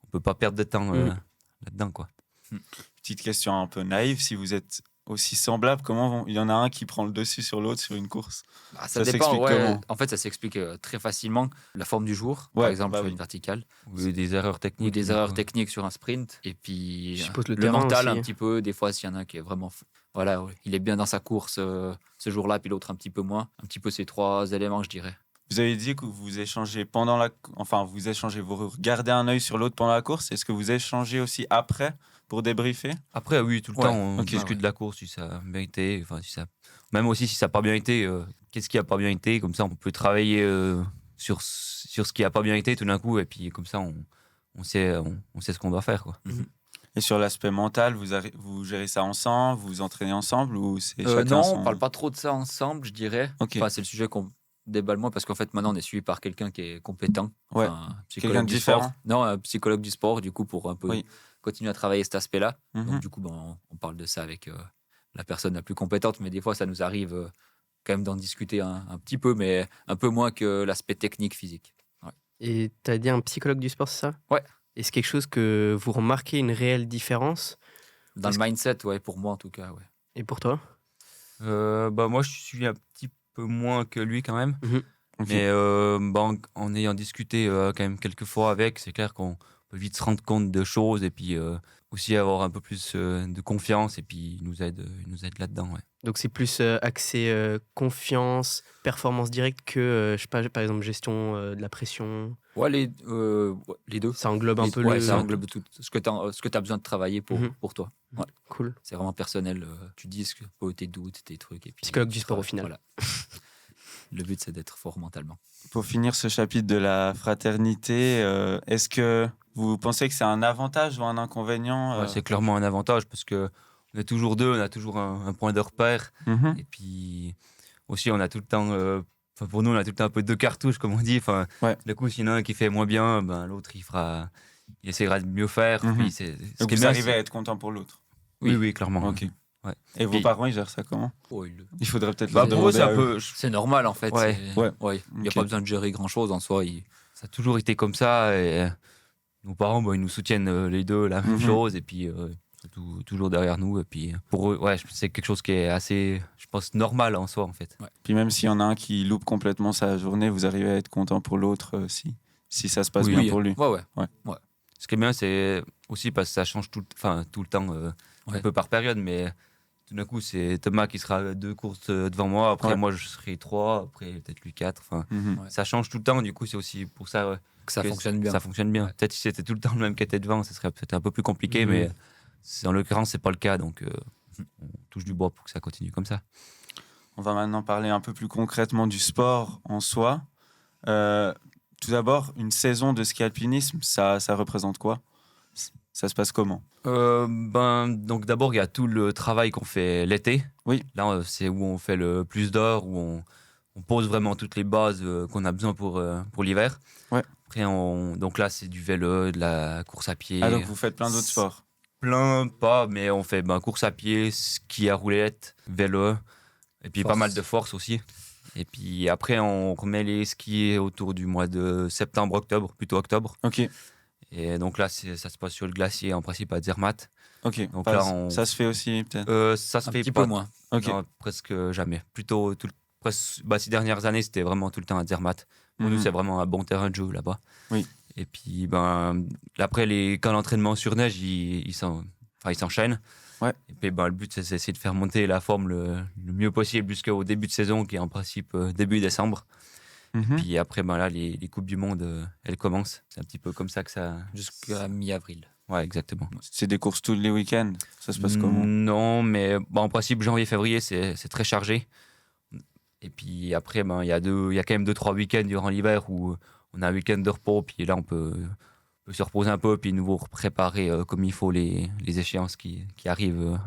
Speaker 4: on peut pas perdre de temps là-dedans, quoi.
Speaker 1: Petite question un peu naïve, si vous êtes aussi semblables, il y en a un qui prend le dessus sur l'autre sur une course?
Speaker 3: Ça
Speaker 1: Ça
Speaker 3: dépend.
Speaker 1: s'explique
Speaker 3: Ouais.
Speaker 1: comment?
Speaker 3: En fait, ça s'explique très facilement. La forme du jour,
Speaker 1: Ouais,
Speaker 3: par exemple,
Speaker 1: bah
Speaker 3: sur
Speaker 1: oui.
Speaker 3: une verticale.
Speaker 4: Ou des erreurs techniques.
Speaker 3: Ou des erreurs techniques sur un sprint. Et puis,
Speaker 2: Je suppose le
Speaker 3: le
Speaker 2: terrain
Speaker 3: mental,
Speaker 2: aussi.
Speaker 3: un petit peu. Des fois, s'il y en a un qui est vraiment. Voilà, ouais, il est bien dans sa course ce jour-là, puis l'autre un petit peu moins. Un petit peu ces 3 éléments, je dirais.
Speaker 1: Vous avez dit que vous échangez pendant vous regardez un œil sur l'autre pendant la course. Est-ce que vous échangez aussi après pour débriefer?
Speaker 4: Après, oui, tout le
Speaker 3: Ouais,
Speaker 4: temps, on
Speaker 1: ok.
Speaker 4: discute
Speaker 3: Ouais.
Speaker 4: de la course, si ça a bien été. Enfin, même aussi, si ça n'a pas bien été, qu'est-ce qui n'a pas bien été? Comme ça, on peut travailler sur ce qui n'a pas bien été tout d'un coup. Et puis, comme ça, on sait ce qu'on doit faire, quoi.
Speaker 1: Et sur l'aspect mental, vous gérez ça ensemble, vous vous entraînez ensemble ou c'est chacun
Speaker 3: Non,
Speaker 1: son...
Speaker 3: on parle pas trop de ça ensemble, je dirais.
Speaker 1: Ok.
Speaker 3: Enfin, c'est le sujet qu'on déballe moins parce qu'en fait, maintenant, on est suivi par quelqu'un qui est compétent.
Speaker 1: Ouais.
Speaker 3: Enfin, un psychologue
Speaker 1: Quelqu'un de
Speaker 3: du
Speaker 1: différent.
Speaker 3: sport. Non, un psychologue du sport, du coup, pour un peu
Speaker 1: Oui.
Speaker 3: continuer à travailler cet aspect-là.
Speaker 1: Mhm.
Speaker 3: Donc, du coup, on parle de ça avec la personne la plus compétente, mais des fois, ça nous arrive quand même d'en discuter un petit peu, mais un peu moins que l'aspect technique, physique.
Speaker 2: Et t'as dit un psychologue du sport, c'est ça?
Speaker 3: Ouais.
Speaker 2: Et c'est quelque chose que vous remarquez une réelle différence?
Speaker 3: Dans
Speaker 2: Est-ce
Speaker 3: le mindset, ouais, pour moi en tout cas, ouais.
Speaker 2: Et pour toi?
Speaker 4: Moi, je suis un petit peu moins que lui quand même.
Speaker 1: Ok.
Speaker 4: Mais en ayant discuté quand même quelques fois avec, c'est clair qu'on peut vite se rendre compte de choses et puis aussi avoir un peu plus de confiance et puis il nous aide là-dedans. Ouais.
Speaker 2: Donc c'est plus axé confiance, performance directe que, je sais pas, par exemple, gestion de la pression.
Speaker 3: Ouais, les deux.
Speaker 2: Ça englobe un peu
Speaker 3: Ouais,
Speaker 2: le...
Speaker 3: ça englobe tout ce que tu as besoin de travailler pour toi. Ouais.
Speaker 2: Cool.
Speaker 3: C'est vraiment personnel. Tu dis tes doutes, tes trucs. Et puis,
Speaker 2: Psychologue du
Speaker 3: tu
Speaker 2: sport au
Speaker 3: travailles.
Speaker 2: final.
Speaker 3: Voilà. Le but, c'est d'être fort mentalement.
Speaker 1: Pour finir ce chapitre de la fraternité, est-ce que vous pensez que c'est un avantage ou un inconvénient?
Speaker 4: Ouais, c'est clairement un avantage parce que on est toujours deux, on a toujours un point de repère
Speaker 1: Mhm.
Speaker 4: et puis aussi on a tout le temps. Pour nous, on a tout le temps un peu deux cartouches, comme on dit. Enfin,
Speaker 1: Ouais.
Speaker 4: du coup, s'il y en a un qui fait moins bien, l'autre il essaiera de mieux faire.
Speaker 1: Mhm.
Speaker 4: Puis ce
Speaker 1: Donc
Speaker 4: qui est
Speaker 1: vous
Speaker 4: bien,
Speaker 1: arrivez
Speaker 4: c'est-
Speaker 1: à être content pour l'autre.
Speaker 4: Oui, clairement.
Speaker 1: Ok.
Speaker 4: Ouais.
Speaker 1: Et vos
Speaker 4: Puis-
Speaker 1: parents, ils gèrent ça comment?
Speaker 3: Oh,
Speaker 1: Il faudrait peut-être
Speaker 4: Bah,
Speaker 1: leur
Speaker 4: pour eux,
Speaker 1: demander
Speaker 4: c'est
Speaker 1: à
Speaker 4: un
Speaker 1: eux.
Speaker 4: peu.
Speaker 3: c'est normal en fait.
Speaker 4: Ouais.
Speaker 3: Il n'y a
Speaker 1: Ok.
Speaker 3: pas besoin de gérer grand-chose en soi.
Speaker 4: Ça a toujours été comme ça et nos parents, ils nous soutiennent les deux la même
Speaker 1: Mhm.
Speaker 4: chose et puis ils sont toujours derrière nous. Et puis pour eux, c'est quelque chose qui est assez, je pense, normal en soi en fait.
Speaker 1: Puis même s'il y en a un qui loupe complètement sa journée, vous arrivez à être content pour l'autre si ça se passe
Speaker 4: Oui.
Speaker 1: bien pour lui.
Speaker 3: Ouais.
Speaker 4: Ce qui est bien, c'est aussi parce que ça change tout le temps, un
Speaker 3: Ouais.
Speaker 4: peu par période, mais tout d'un coup, c'est Thomas qui sera à 2 courses devant moi, après
Speaker 1: Ouais.
Speaker 4: moi je serai 3, après peut-être lui 4. Enfin,
Speaker 1: Mhm.
Speaker 3: Ouais.
Speaker 4: ça change tout le temps, du coup, c'est aussi pour ça
Speaker 3: Que ça
Speaker 4: que
Speaker 3: fonctionne bien.
Speaker 4: Ça fonctionne bien.
Speaker 3: Ouais.
Speaker 4: Peut-être si c'était tout le temps le même qui était devant, ça serait peut-être un peu plus compliqué,
Speaker 2: Mhm.
Speaker 4: mais en l'occurrence, c'est pas le cas, donc on touche du bois pour que ça continue comme ça.
Speaker 1: On va maintenant parler un peu plus concrètement du sport en soi. Tout d'abord, une saison de ski alpinisme, ça représente quoi? Ça se passe comment?
Speaker 4: Donc d'abord, il y a tout le travail qu'on fait l'été.
Speaker 1: Oui.
Speaker 4: Là, c'est où on fait le plus d'heures, où on pose vraiment toutes les bases qu'on a besoin pour l'hiver.
Speaker 1: Ouais.
Speaker 4: Après, donc là, c'est du vélo, de la course à pied.
Speaker 1: Ah, donc vous faites plein d'autres sports?
Speaker 4: Plein, pas, mais on fait course à pied, ski à roulette, vélo, et puis pas mal de force aussi. Et puis après, on remet les skis autour du mois de septembre, octobre, plutôt octobre.
Speaker 1: Ok.
Speaker 4: Et donc là, ça se passe sur le glacier, en principe à Zermatt.
Speaker 1: Ok.
Speaker 4: Donc
Speaker 1: Pas-
Speaker 4: là,
Speaker 1: Ça se fait aussi, peut-être?
Speaker 4: ça se
Speaker 3: Un
Speaker 4: fait
Speaker 3: petit
Speaker 4: pas,
Speaker 3: peu moins.
Speaker 1: Ok.
Speaker 4: non, presque jamais. Plutôt, ces dernières années, c'était vraiment tout le temps à Zermatt. Pour nous,
Speaker 1: Mhm.
Speaker 4: c'est vraiment un bon terrain de jeu là-bas.
Speaker 1: Oui.
Speaker 4: Et puis, après, les camps d'entraînement sur neige, ils s'enchaînent.
Speaker 1: Ouais.
Speaker 4: Et puis, le but, c'est d'essayer de faire monter la forme le mieux possible jusqu'au début de saison, qui est en principe début décembre.
Speaker 1: Mhm.
Speaker 4: Puis après, là, les Coupes du Monde, elles commencent. C'est un petit peu comme ça que ça.
Speaker 3: Jusqu'à mi-avril.
Speaker 4: Ouais, exactement.
Speaker 1: C'est des courses tous les week-ends? Ça se passe comment?
Speaker 4: Non, mais en principe, janvier-février, c'est très chargé. Et puis après, il y a quand même 2-3 week-ends durant l'hiver où on a un week-end de repos. Puis là, on peut se reposer un peu, puis nous préparer comme il faut les échéances qui arrivent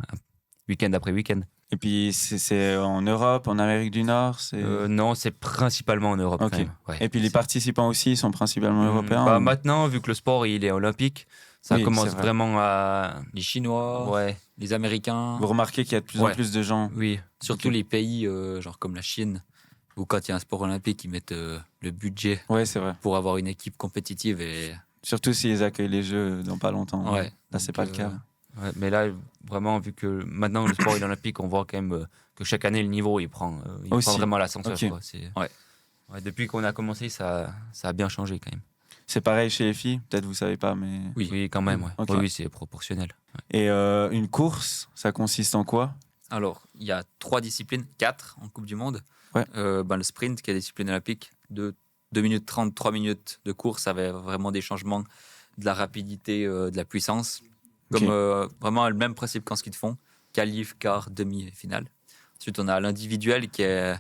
Speaker 4: week-end après week-end.
Speaker 1: Et puis c'est en Europe, en Amérique du Nord?
Speaker 4: Non, c'est principalement en Europe.
Speaker 1: Ok.
Speaker 4: Quand même. Ouais.
Speaker 1: Et puis les participants aussi, ils sont principalement européens? ou-
Speaker 4: Maintenant, vu que le sport il est olympique, ça
Speaker 1: Oui,
Speaker 4: commence
Speaker 1: c'est vrai.
Speaker 4: vraiment à.
Speaker 3: Les Chinois,
Speaker 4: Ouais,
Speaker 3: les Américains,
Speaker 1: Vous remarquez qu'il y a de plus en
Speaker 3: Ouais.
Speaker 1: plus de gens?
Speaker 4: oui.
Speaker 3: surtout
Speaker 1: Ok.
Speaker 3: les pays genre comme la Chine, où quand il y a un sport olympique, ils mettent le budget
Speaker 1: Ouais, c'est vrai.
Speaker 3: pour avoir une équipe compétitive. Et
Speaker 1: Surtout s'ils accueillent les Jeux dans pas longtemps.
Speaker 3: ouais.
Speaker 1: Là, c'est
Speaker 3: Donc,
Speaker 1: pas le cas.
Speaker 4: Ouais, mais là, vraiment, vu que maintenant le sport est olympique, on voit quand même que chaque année le niveau il prend
Speaker 1: Aussi.
Speaker 4: vraiment l'ascenseur.
Speaker 1: Ok.
Speaker 4: Quoi.
Speaker 3: Ouais.
Speaker 4: Ouais, depuis qu'on a commencé, ça a bien changé quand même.
Speaker 1: C'est pareil chez les filles? Peut-être vous savez pas, mais...
Speaker 3: Oui.
Speaker 4: Oui, quand même. Ouais.
Speaker 1: Ok.
Speaker 4: Oui, c'est proportionnel.
Speaker 1: Et une course, ça consiste en quoi?
Speaker 3: Alors, il y a 3 disciplines, 4 en Coupe du Monde.
Speaker 1: Ouais.
Speaker 3: Le sprint, qui est la discipline olympique, de 2 minutes 30, 3 minutes de course, avec vraiment des changements, de la rapidité, de la puissance. Comme vraiment le même principe qu'en ski de fond, qualif, quart, demi et finale. Ensuite, on a l'individuel qui est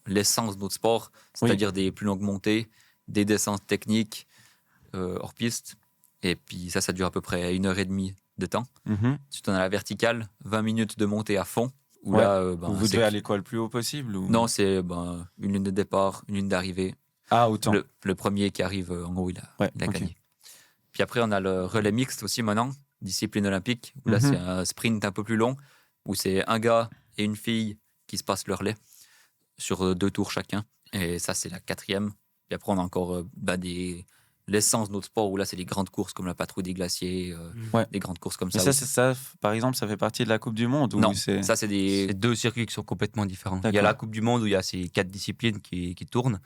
Speaker 3: l'essence de notre sport, c'est-à-dire des plus longues montées, des descentes techniques hors piste. Et puis ça dure à peu près 1h30 de temps.
Speaker 1: Mhm.
Speaker 3: Ensuite, on a la verticale, 20 minutes de montée à fond. Où
Speaker 1: Ouais.
Speaker 3: là,
Speaker 1: Vous
Speaker 3: c'est-
Speaker 1: devez aller quoi le plus haut possible ou...
Speaker 3: Non, c'est une ligne de départ, une ligne d'arrivée.
Speaker 1: Ah, autant.
Speaker 3: Le premier qui arrive en haut, il a
Speaker 1: Ouais, ok.
Speaker 3: gagné. Puis après, on a le relais mixte aussi maintenant, discipline olympique, où là,
Speaker 1: Mhm.
Speaker 3: c'est un sprint un peu plus long, où c'est un gars et une fille qui se passent le relais sur 2 tours chacun. Et ça, c'est la 4e. Puis après, on a encore l'essence de notre sport, où là, c'est les grandes courses comme la patrouille des glaciers,
Speaker 1: Ouais.
Speaker 3: des grandes courses comme
Speaker 1: Mais
Speaker 3: ça.
Speaker 1: ça, par exemple, ça fait partie de la Coupe du Monde? Ou
Speaker 3: Non,
Speaker 1: c'est...
Speaker 3: ça, c'est des...
Speaker 4: C'est 2 circuits qui sont complètement différents. Il y a
Speaker 1: D'accord.
Speaker 4: la Coupe du Monde où il y a ces 4 disciplines qui tournent.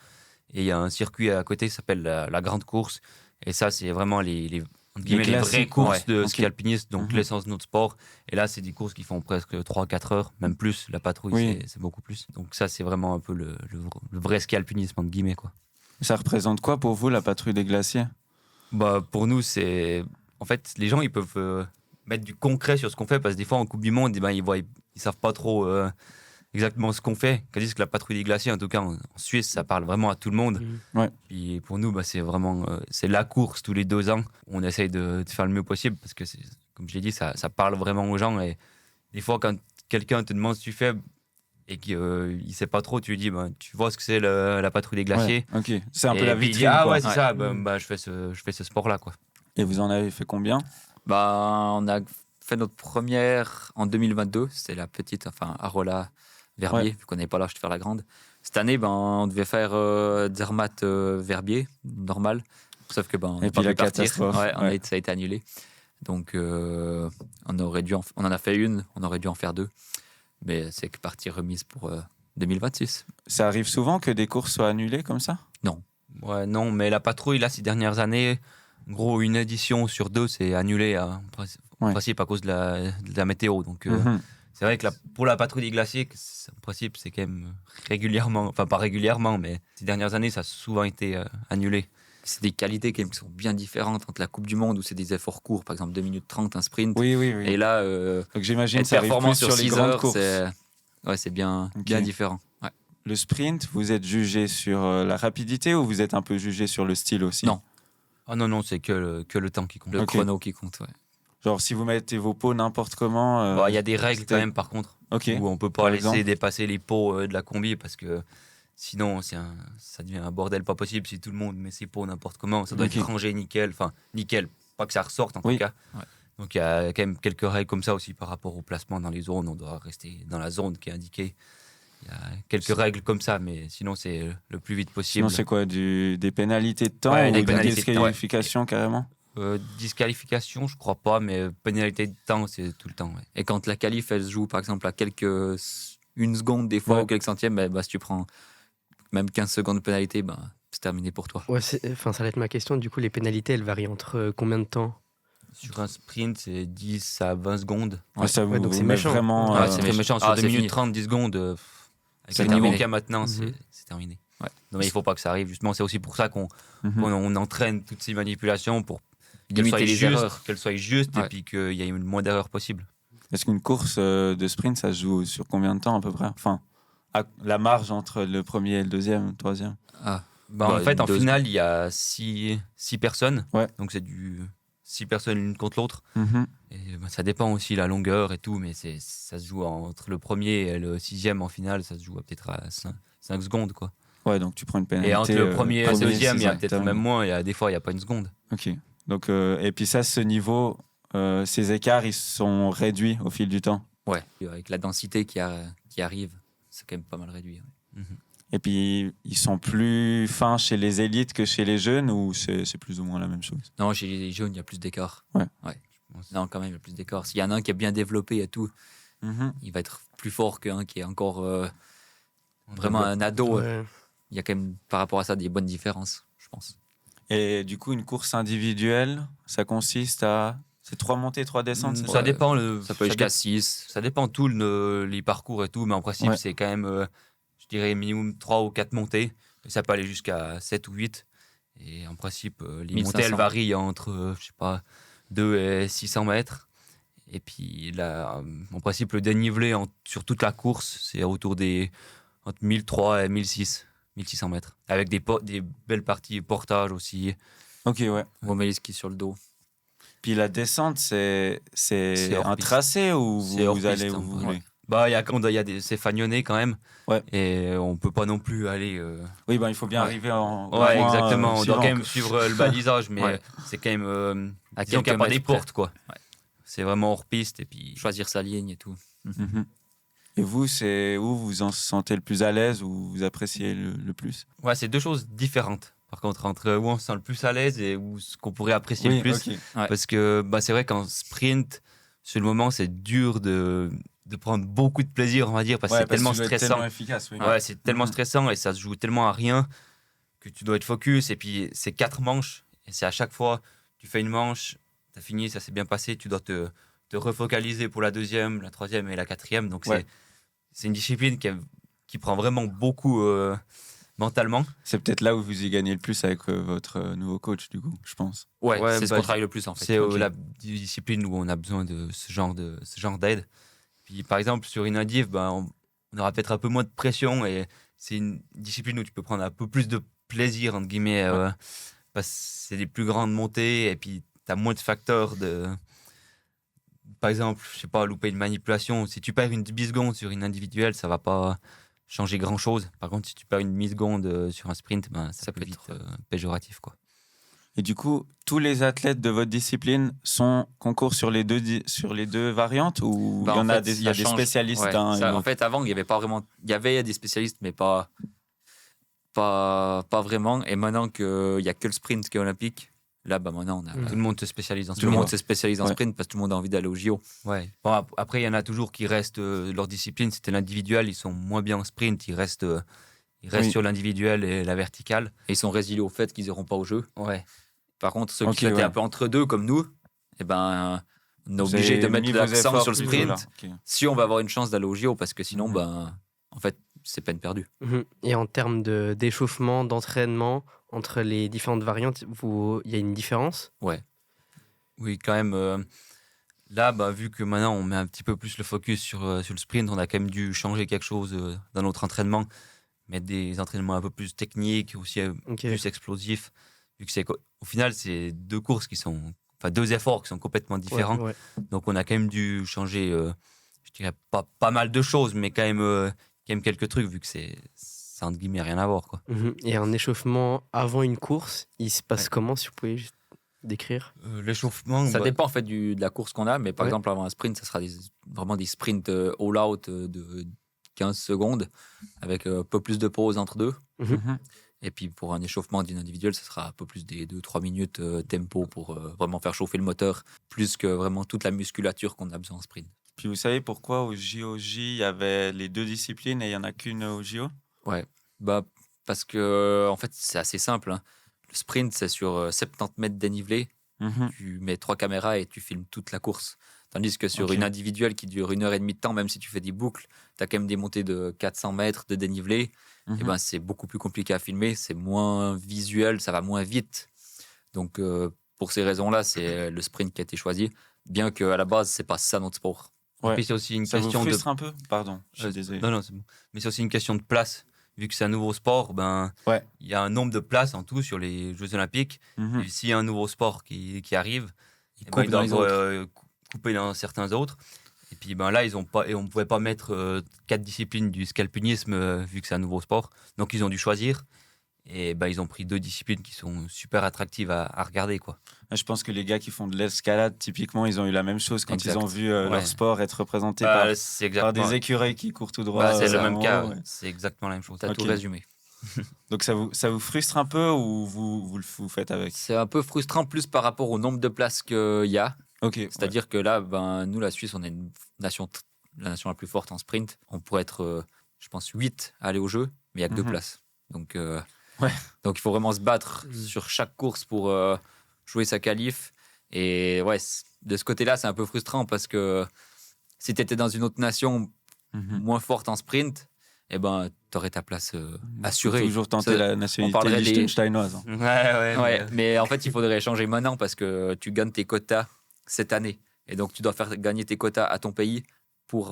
Speaker 4: Et il y a un circuit à côté qui s'appelle la Grande Course. Et ça, c'est vraiment les vraies
Speaker 1: classiques,
Speaker 4: courses de
Speaker 1: ok.
Speaker 4: ski alpiniste, donc
Speaker 1: Mhm.
Speaker 4: l'essence de notre sport. Et là, c'est des courses qui font presque 3-4 heures, même plus. La patrouille,
Speaker 1: Oui.
Speaker 4: c'est beaucoup plus. Donc ça, c'est vraiment un peu le vrai ski alpinisme, entre guillemets. Quoi.
Speaker 1: Ça représente quoi pour vous, la patrouille des glaciers?
Speaker 4: Pour nous, c'est... En fait, les gens, ils peuvent mettre du concret sur ce qu'on fait, parce que des fois, en Coupe du Monde, ils savent pas trop exactement ce qu'on fait. Tandis que la patrouille des glaciers, en tout cas, en Suisse, ça parle vraiment à tout le monde. Puis pour nous, c'est vraiment c'est la course tous les 2 ans. On essaye de faire le mieux possible, parce que, comme je l'ai dit, ça parle vraiment aux gens. Et des fois, quand quelqu'un te demande ce que tu fais et qu'il ne sait pas trop, tu lui dis, tu vois ce que c'est la patrouille des glaciers.
Speaker 1: Ouais, ok. C'est un peu
Speaker 4: Et
Speaker 1: la
Speaker 4: puis il dit,
Speaker 1: vitrine,
Speaker 4: ah
Speaker 1: quoi.
Speaker 4: ouais, c'est ça,
Speaker 3: Ouais.
Speaker 4: je fais ce sport-là. Quoi.
Speaker 1: Et vous en avez fait combien?
Speaker 3: On a fait notre première en 2022. C'était la petite, Arola Verbier,
Speaker 1: Ouais.
Speaker 3: vu qu'on n'avait pas l'âge de faire la grande. Cette année, on devait faire Zermatt Verbier, normal. Sauf que on
Speaker 1: Et
Speaker 3: n'a
Speaker 1: puis
Speaker 3: pas
Speaker 1: la
Speaker 3: pu partir.
Speaker 1: catastrophe.
Speaker 3: Ouais, ça a été annulé. Donc, on en a fait une, on aurait dû en faire 2. Mais c'est que partie remise pour 2026.
Speaker 1: Ça arrive souvent que des courses soient annulées comme ça?
Speaker 4: Ouais, non, mais la patrouille, là, ces dernières années, en gros, une édition sur 2, c'est annulé en
Speaker 1: Ouais.
Speaker 4: principe à cause de la météo. Donc,
Speaker 1: Mhm.
Speaker 4: c'est vrai que pour la patrouille des glaciers, en principe, c'est quand même régulièrement, enfin pas régulièrement, mais ces dernières années, ça a souvent été annulé.
Speaker 3: C'est des qualités quand même qui sont bien différentes entre la Coupe du Monde, où c'est des efforts courts, par exemple 2 minutes 30, un sprint.
Speaker 1: Oui, oui, oui.
Speaker 3: Et là,
Speaker 1: Donc j'imagine que
Speaker 3: être
Speaker 1: ça arrive
Speaker 3: performant
Speaker 1: plus
Speaker 3: sur
Speaker 1: sur les
Speaker 3: 6
Speaker 1: grandes
Speaker 3: heures,
Speaker 1: courses.
Speaker 3: c'est bien,
Speaker 1: Ok.
Speaker 3: bien différent. Ouais.
Speaker 1: Le sprint, vous êtes jugé sur la rapidité ou vous êtes un peu jugé sur le style aussi?
Speaker 3: Non.
Speaker 4: Ah non, c'est que le temps qui compte.
Speaker 3: Le
Speaker 1: Ok.
Speaker 3: chrono qui compte. Ouais.
Speaker 1: Genre, si vous mettez vos pots n'importe comment.
Speaker 4: Bon, il y a des règles quand même, par contre,
Speaker 1: Ok.
Speaker 4: où on peut pas
Speaker 1: Par
Speaker 4: laisser
Speaker 1: exemple
Speaker 4: dépasser les pots de la combi parce que sinon, ça devient un bordel pas possible si tout le monde met ses pots n'importe comment. Ça doit
Speaker 1: Ok.
Speaker 4: être rangé nickel, enfin nickel, pas que ça ressorte en
Speaker 1: Oui.
Speaker 4: tout cas.
Speaker 3: Ouais.
Speaker 4: Donc il y a quand même quelques règles comme ça aussi par rapport au placement dans les zones. On doit rester dans la zone qui est indiquée. Il y a quelques règles comme ça, mais sinon c'est le plus vite possible.
Speaker 1: Sinon, c'est quoi des pénalités de temps
Speaker 4: Ouais,
Speaker 1: ou
Speaker 4: des
Speaker 1: des
Speaker 4: pénalités de temps, ouais.
Speaker 1: disqualifications carrément?
Speaker 4: Disqualification, je crois pas, mais pénalité de temps, c'est tout le temps. Ouais.
Speaker 3: Et quand la qualif, elle se joue par exemple à une seconde des fois
Speaker 1: Ouais.
Speaker 3: ou quelques centièmes, bah, si tu prends même 15 secondes de pénalité, bah, c'est terminé pour toi.
Speaker 2: Ouais, ça va être ma question. Du coup, les pénalités, elles varient entre combien de temps?
Speaker 4: Sur un sprint, c'est 10 à 20 secondes.
Speaker 1: Ouais, ça
Speaker 2: Ouais,
Speaker 1: vous
Speaker 2: donc c'est
Speaker 1: met
Speaker 2: méchant.
Speaker 1: vraiment.
Speaker 4: Ouais, c'est très méchant. Sur 2
Speaker 3: c'est
Speaker 4: minutes
Speaker 3: fini.
Speaker 4: 30, 10 secondes, avec
Speaker 3: C'est
Speaker 4: le niveau
Speaker 3: terminé.
Speaker 4: qu'il y a maintenant,
Speaker 2: Mhm.
Speaker 4: c'est terminé.
Speaker 3: Ouais.
Speaker 4: Non, mais il faut pas que ça arrive. Justement, c'est aussi pour ça qu'on
Speaker 1: Mhm.
Speaker 4: on entraîne toutes ces manipulations pour qu'elles
Speaker 3: Limiter
Speaker 4: soient
Speaker 3: les erreurs.
Speaker 4: justes et
Speaker 3: Ouais.
Speaker 4: puis qu'il y ait le moins d'erreurs possible.
Speaker 1: Est-ce qu'une course de sprint, ça se joue sur combien de temps à peu près? Enfin, la marge entre le premier et le deuxième, le troisième.
Speaker 3: Ah,
Speaker 4: Bah,
Speaker 3: Bah,
Speaker 4: en fait, en
Speaker 3: 2
Speaker 4: finale, il y a 6 personnes.
Speaker 1: Ouais.
Speaker 4: Donc, c'est 6 personnes l'une contre l'autre.
Speaker 1: Mhm.
Speaker 4: Et bah, ça dépend aussi la longueur et tout, mais ça se joue entre le premier et le 6e en finale, ça se joue peut-être à 5 secondes. Quoi.
Speaker 1: Ouais, donc tu prends une pénalité.
Speaker 4: Et entre le premier et le deuxième, il y a
Speaker 1: c'est
Speaker 4: peut-être
Speaker 1: terminé.
Speaker 4: même moins, des fois, il n'y a pas une seconde.
Speaker 1: Ok. Donc, et puis ça, ce niveau, ces écarts, ils sont réduits au fil du temps.
Speaker 3: ouais. Avec la densité qui arrive, c'est quand même pas mal réduit. Ouais.
Speaker 1: Et puis, ils sont plus fins chez les élites que chez les jeunes ou c'est plus ou moins la même chose?
Speaker 3: Non, chez les jeunes, il y a plus d'écart.
Speaker 1: Ouais.
Speaker 3: Non, quand même, il y a plus d'écart. S'il y en a un qui est bien développé et tout,
Speaker 1: Mhm.
Speaker 3: il va être plus fort qu'un qui est encore vraiment un ado.
Speaker 2: Ouais.
Speaker 3: Il y a quand même, par rapport à ça, des bonnes différences, je pense.
Speaker 1: Et du coup, une course individuelle, ça consiste à. C'est 3 montées, 3 descentes, c'est
Speaker 4: Ça
Speaker 1: ça?
Speaker 4: dépend.
Speaker 3: Ça peut aller jusqu'à 6.
Speaker 4: Ça dépend tout les parcours et tout, mais en principe,
Speaker 1: Ouais.
Speaker 4: c'est quand même, je dirais, minimum 3 ou 4 montées. Et ça peut aller jusqu'à 7 ou 8. Et en principe, les
Speaker 3: 1500.
Speaker 4: montées, elles varient entre, je sais pas, 2 et 600 mètres. Et puis, là, en principe, le dénivelé sur toute la course, c'est autour entre 1003 et 1600 mètres. Avec des belles parties portage aussi.
Speaker 1: Ok, ouais.
Speaker 3: On met les skis sur le dos.
Speaker 1: Puis la descente, c'est
Speaker 4: hors
Speaker 1: un
Speaker 4: piste.
Speaker 1: tracé ou
Speaker 4: C'est
Speaker 1: vous
Speaker 4: hors
Speaker 1: allez
Speaker 4: piste,
Speaker 1: où
Speaker 4: hein,
Speaker 1: vous
Speaker 4: ouais.
Speaker 1: voulez?
Speaker 4: Bah, c'est fagnonné quand même.
Speaker 1: Ouais.
Speaker 4: Et on peut pas non plus aller.
Speaker 1: Oui, ben, il faut bien
Speaker 4: Ouais.
Speaker 1: arriver en. au
Speaker 4: Ouais,
Speaker 1: point,
Speaker 4: exactement. On doit
Speaker 1: suivant,
Speaker 4: quand même
Speaker 1: quoi.
Speaker 4: suivre le balisage, mais
Speaker 3: Ouais.
Speaker 4: c'est quand même.
Speaker 3: À
Speaker 4: Disons qu'il n'y a
Speaker 3: quelques
Speaker 4: pas des
Speaker 3: mètres près.
Speaker 4: portes, quoi.
Speaker 3: Ouais.
Speaker 4: C'est vraiment hors piste. Et puis.
Speaker 3: Choisir sa ligne et tout.
Speaker 1: Mhm. Et vous, c'est où vous en sentez le plus à l'aise ou vous appréciez le plus?
Speaker 4: Ouais, c'est deux choses différentes. Par contre, entre où on se sent le plus à l'aise et où ce qu'on pourrait apprécier le plus.
Speaker 1: ok.
Speaker 3: Ouais.
Speaker 4: Parce que bah, c'est vrai qu'en sprint, sur le moment, c'est dur de prendre beaucoup de plaisir, on va dire, parce que
Speaker 1: Ouais,
Speaker 4: c'est tellement
Speaker 1: que tu dois être
Speaker 4: stressant.
Speaker 1: tellement efficace, oui.
Speaker 4: Ouais, c'est tellement
Speaker 1: Mhm.
Speaker 4: stressant et ça se joue tellement à rien que tu dois être focus. Et puis, c'est 4 manches. Et c'est à chaque fois, tu fais une manche, tu as fini, ça s'est bien passé, tu dois te refocaliser pour la deuxième, la troisième et la quatrième. Donc,
Speaker 1: Ouais.
Speaker 4: c'est une discipline qui prend vraiment beaucoup mentalement.
Speaker 1: C'est peut-être là où vous y gagnez le plus avec votre nouveau coach, du coup, je pense.
Speaker 3: Ouais,
Speaker 4: Ouais,
Speaker 3: c'est ce
Speaker 4: bah,
Speaker 3: qu'on travaille le plus en fait.
Speaker 4: C'est
Speaker 1: Ok.
Speaker 4: la discipline où on a besoin de ce genre d'aide. Puis, par exemple, sur une indiv, on aura peut-être un peu moins de pression et c'est une discipline où tu peux prendre un peu plus de plaisir, entre guillemets, parce que c'est des plus grandes montées et puis tu as moins de facteurs de. Par exemple, je sais pas, louper une manipulation. Si tu perds une demi-seconde sur une individuelle, ça va pas changer grand-chose. Par contre, si tu perds une demi-seconde sur un sprint, ça peut vite
Speaker 3: être,
Speaker 4: péjoratif, quoi.
Speaker 1: Et du coup, tous les athlètes de votre discipline concourent sur les deux variantes ou
Speaker 3: Bah,
Speaker 1: il y en a
Speaker 3: fait,
Speaker 1: des, il y
Speaker 3: ça
Speaker 1: a des
Speaker 3: change.
Speaker 1: spécialistes
Speaker 3: Ouais,
Speaker 1: d'un et
Speaker 3: ça, en
Speaker 1: l'autre?
Speaker 3: fait, avant, il n'y avait pas vraiment. Il y avait des spécialistes, mais pas vraiment. Et maintenant qu'il n'y a que le sprint qui est olympique, là, maintenant, on a.
Speaker 4: Tout le monde se spécialise en
Speaker 3: Tout le
Speaker 4: sprint.
Speaker 3: monde se spécialise en
Speaker 1: Ouais.
Speaker 3: sprint parce que tout le monde a envie d'aller au JO.
Speaker 4: Ouais. Bon, après, il y en a toujours qui restent leur discipline, c'était l'individuel, ils sont moins bien en sprint, ils restent
Speaker 1: Oui.
Speaker 4: sur l'individuel et la verticale.
Speaker 3: Et ils sont résiliés au fait qu'ils n'iront pas au jeu.
Speaker 4: Ouais.
Speaker 3: Par contre, ceux
Speaker 1: Ok,
Speaker 3: qui étaient
Speaker 1: ouais.
Speaker 3: un peu entre deux, comme nous, on est
Speaker 1: Vous
Speaker 3: obligé
Speaker 1: avez
Speaker 3: de mettre
Speaker 1: mis vos
Speaker 3: l'accent
Speaker 1: efforts
Speaker 3: sur le
Speaker 1: plutôt
Speaker 3: sprint
Speaker 1: là. Ok.
Speaker 3: si on va avoir une chance d'aller au JO, parce que sinon,
Speaker 1: Mhm.
Speaker 3: en fait, c'est peine perdue.
Speaker 2: Mhm. Et en termes d'échauffement, d'entraînement, entre les différentes variantes, il y a une différence?
Speaker 4: Oui, quand même. Là, vu que maintenant on met un petit peu plus le focus sur le sprint, on a quand même dû changer quelque chose dans notre entraînement, mettre des entraînements un peu plus techniques, aussi
Speaker 2: Ok.
Speaker 4: plus explosifs, vu que au final, c'est deux courses qui sont deux efforts qui sont complètement différents.
Speaker 2: Ouais.
Speaker 4: Donc on a quand même dû changer, je dirais pas mal de choses, mais quand même quelques trucs, vu que ça entre guillemets rien à voir, quoi.
Speaker 2: Et un échauffement avant une course, il se passe
Speaker 4: Ouais.
Speaker 2: comment, si vous pouvez juste décrire?
Speaker 4: L'échauffement,
Speaker 3: Ça dépend en fait de la course qu'on a, mais par
Speaker 2: Ouais.
Speaker 3: exemple avant un sprint, ça sera vraiment des sprints all-out de 15 secondes avec un peu plus de pause entre deux.
Speaker 1: Mhm.
Speaker 3: Et puis pour un échauffement d'une individuelle, ça sera un peu plus des 2-3 minutes tempo pour vraiment faire chauffer le moteur, plus que vraiment toute la musculature qu'on a besoin en sprint.
Speaker 1: Puis vous savez pourquoi au JOJ, il y avait les 2 disciplines et il n'y en a qu'une au JO?
Speaker 3: Ouais, bah, parce que en fait c'est assez simple, hein. Le sprint c'est sur 70 mètres dénivelé,
Speaker 1: Mhm.
Speaker 3: tu mets 3 caméras et tu filmes toute la course. Tandis que sur
Speaker 1: Ok.
Speaker 3: une individuelle qui dure 1 heure et demie de temps, même si tu fais des boucles, tu as quand même des montées de 400 mètres de dénivelé.
Speaker 1: Mhm.
Speaker 3: Et ben, c'est beaucoup plus compliqué à filmer, c'est moins visuel, ça va moins vite. Donc, pour ces raisons-là, c'est le sprint qui a été choisi, bien qu'à la base, c'est pas ça notre sport.
Speaker 1: Ouais.
Speaker 4: Puis c'est aussi une
Speaker 1: Ça vous
Speaker 4: question de.
Speaker 1: frustre un peu? Pardon, je suis désolé.
Speaker 4: Non, c'est bon. Mais c'est aussi une question de place. Vu que c'est un nouveau sport,
Speaker 1: Ouais.
Speaker 4: il y a un nombre de places en tout sur les Jeux Olympiques.
Speaker 1: Mhm.
Speaker 4: Et s'il y a un nouveau sport qui arrive,
Speaker 3: Ils
Speaker 4: eh
Speaker 3: coupent
Speaker 4: ils
Speaker 3: dans les
Speaker 4: doivent
Speaker 3: autres.
Speaker 4: couper dans certains autres. Et puis là, ils ont pas, et on ne pouvait pas mettre 4 disciplines du scalpinisme vu que c'est un nouveau sport. Donc ils ont dû choisir. Et ils ont pris 2 disciplines qui sont super attractives à regarder, quoi.
Speaker 1: Je pense que les gars qui font de l'escalade, typiquement, ils ont eu la même chose quand
Speaker 3: Exact.
Speaker 1: ils ont vu
Speaker 4: Ouais.
Speaker 1: leur sport être représenté
Speaker 4: C'est
Speaker 1: par
Speaker 4: exactement.
Speaker 1: des écureuils qui courent tout droit.
Speaker 4: C'est le
Speaker 1: en
Speaker 4: même
Speaker 1: haut,
Speaker 4: cas.
Speaker 1: ouais.
Speaker 4: C'est exactement la même chose.
Speaker 3: T'as tout
Speaker 1: Ok.
Speaker 3: résumé.
Speaker 1: Donc ça vous frustre un peu ou vous faites avec?
Speaker 3: C'est un peu frustrant plus par rapport au nombre de places qu'il y a.
Speaker 1: Ok.
Speaker 3: C'est-à-dire que là, nous, la Suisse, on est une nation, la nation la plus forte en sprint. On pourrait être, je pense, 8 à aller au jeu, mais il n'y a que 2
Speaker 1: Mhm.
Speaker 3: places. Donc,
Speaker 1: Ouais.
Speaker 3: donc, il faut vraiment se battre sur chaque course pour jouer sa qualif. Et ouais, de ce côté-là, c'est un peu frustrant parce que si tu étais dans une autre nation
Speaker 1: Mhm.
Speaker 3: moins forte en sprint, eh ben, tu aurais ta place assurée.
Speaker 1: Faut toujours tenter
Speaker 3: Ça,
Speaker 1: la
Speaker 3: on
Speaker 1: nationalité
Speaker 3: parlerait des-
Speaker 1: liechtensteinoise. Hein.
Speaker 3: Ouais, mais en fait, il faudrait changer maintenant parce que tu gagnes tes quotas cette année. Et donc, tu dois faire gagner tes quotas à ton pays pour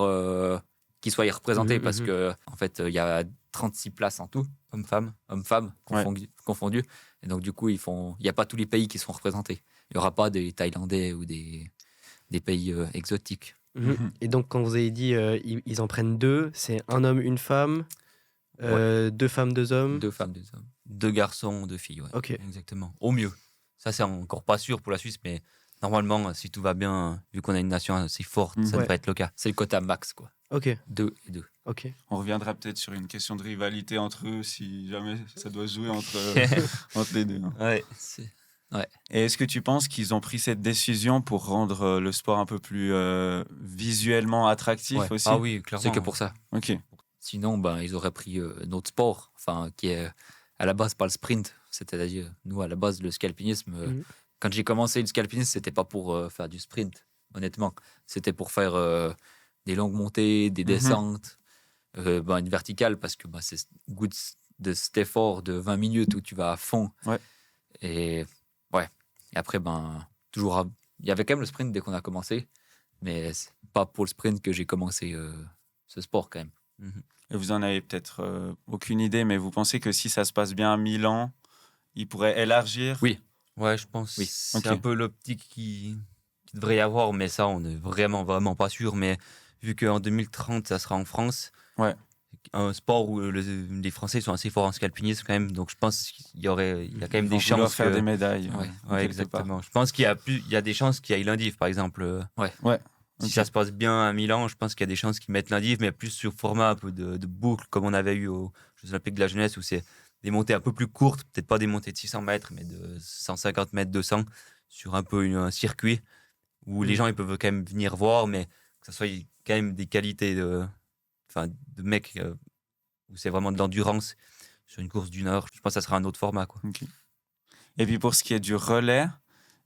Speaker 3: qu'ils soient y représentés.
Speaker 2: Mhm,
Speaker 3: Parce
Speaker 2: mhm.
Speaker 3: que, en fait, il y a 36 places en tout, hommes-femmes confondus. Et donc, du coup, il n'y a pas tous les pays qui sont représentés. Il n'y aura pas des Thaïlandais ou des pays exotiques.
Speaker 1: Mhm.
Speaker 2: Et donc, quand vous avez dit ils en prennent 2, c'est un homme, une femme, 2 femmes, 2 hommes.
Speaker 3: 2 femmes, 2 hommes.
Speaker 4: 2 garçons, 2 filles, ouais.
Speaker 2: Ok.
Speaker 4: Exactement. Au mieux. Ça, c'est encore pas sûr pour la Suisse, mais normalement, si tout va bien, vu qu'on a une nation assez forte, ça
Speaker 2: Ouais.
Speaker 4: devrait être le cas.
Speaker 3: C'est le quota max, quoi.
Speaker 2: Ok.
Speaker 3: 2 et 2.
Speaker 2: Ok.
Speaker 1: On reviendra peut-être sur une question de rivalité entre eux si jamais ça doit se jouer entre les deux. Hein.
Speaker 4: Ouais.
Speaker 1: Et est-ce que tu penses qu'ils ont pris cette décision pour rendre le sport un peu plus visuellement attractif
Speaker 3: Ouais.
Speaker 1: aussi?
Speaker 4: Ah oui, clairement.
Speaker 3: C'est que pour ça.
Speaker 1: Ok.
Speaker 3: Sinon, ils auraient pris notre sport, qui est à la base pas le sprint. C'est-à-dire, nous, à la base, le scalpinisme,
Speaker 2: Mhm.
Speaker 3: quand j'ai commencé le scalpinisme, c'était pas pour faire du sprint, honnêtement. C'était pour faire des longues montées, des descentes, une verticale, parce que c'est goût de cet effort de 20 minutes où tu vas à fond.
Speaker 1: Ouais.
Speaker 3: Et après, toujours, il y avait quand même le sprint dès qu'on a commencé, mais c'est pas pour le sprint que j'ai commencé ce sport quand même.
Speaker 1: Et vous en avez peut-être aucune idée, mais vous pensez que si ça se passe bien à Milan, ils pourraient élargir?
Speaker 3: Oui.
Speaker 4: Ouais, je pense.
Speaker 3: Oui.
Speaker 4: C'est
Speaker 1: Ok.
Speaker 4: un peu l'optique qui devrait y avoir, mais ça, on n'est vraiment pas sûr. Mais vu qu'en 2030, ça sera en France,
Speaker 1: Ouais.
Speaker 4: un sport où les Français sont assez forts en scalpinisme quand même, donc je pense qu'il y a quand même
Speaker 1: Ils
Speaker 4: des
Speaker 1: vont vouloir
Speaker 4: chances
Speaker 1: faire
Speaker 4: que...
Speaker 1: des médailles.
Speaker 3: Ouais.
Speaker 4: Ouais,
Speaker 1: quelque part.
Speaker 4: exactement. Je pense qu'il y a des chances qu'il y ait l'indiv, par exemple. Si
Speaker 1: Ok.
Speaker 4: ça se passe bien à Milan, je pense qu'il y a des chances qu'ils mettent l'indiv, mais plus sur format un peu de boucle, comme on avait eu aux Jeux Olympiques de la jeunesse, où c'est des montées un peu plus courtes, peut-être pas des montées de 600 mètres, mais de 150 mètres, 200, sur un peu un circuit, où les gens ils peuvent quand même venir voir, mais que ça soit quand même des qualités de mecs, où c'est vraiment de l'endurance, sur une course d'1 heure. Je pense que ça sera un autre format, quoi.
Speaker 1: Ok. Et puis pour ce qui est du relais,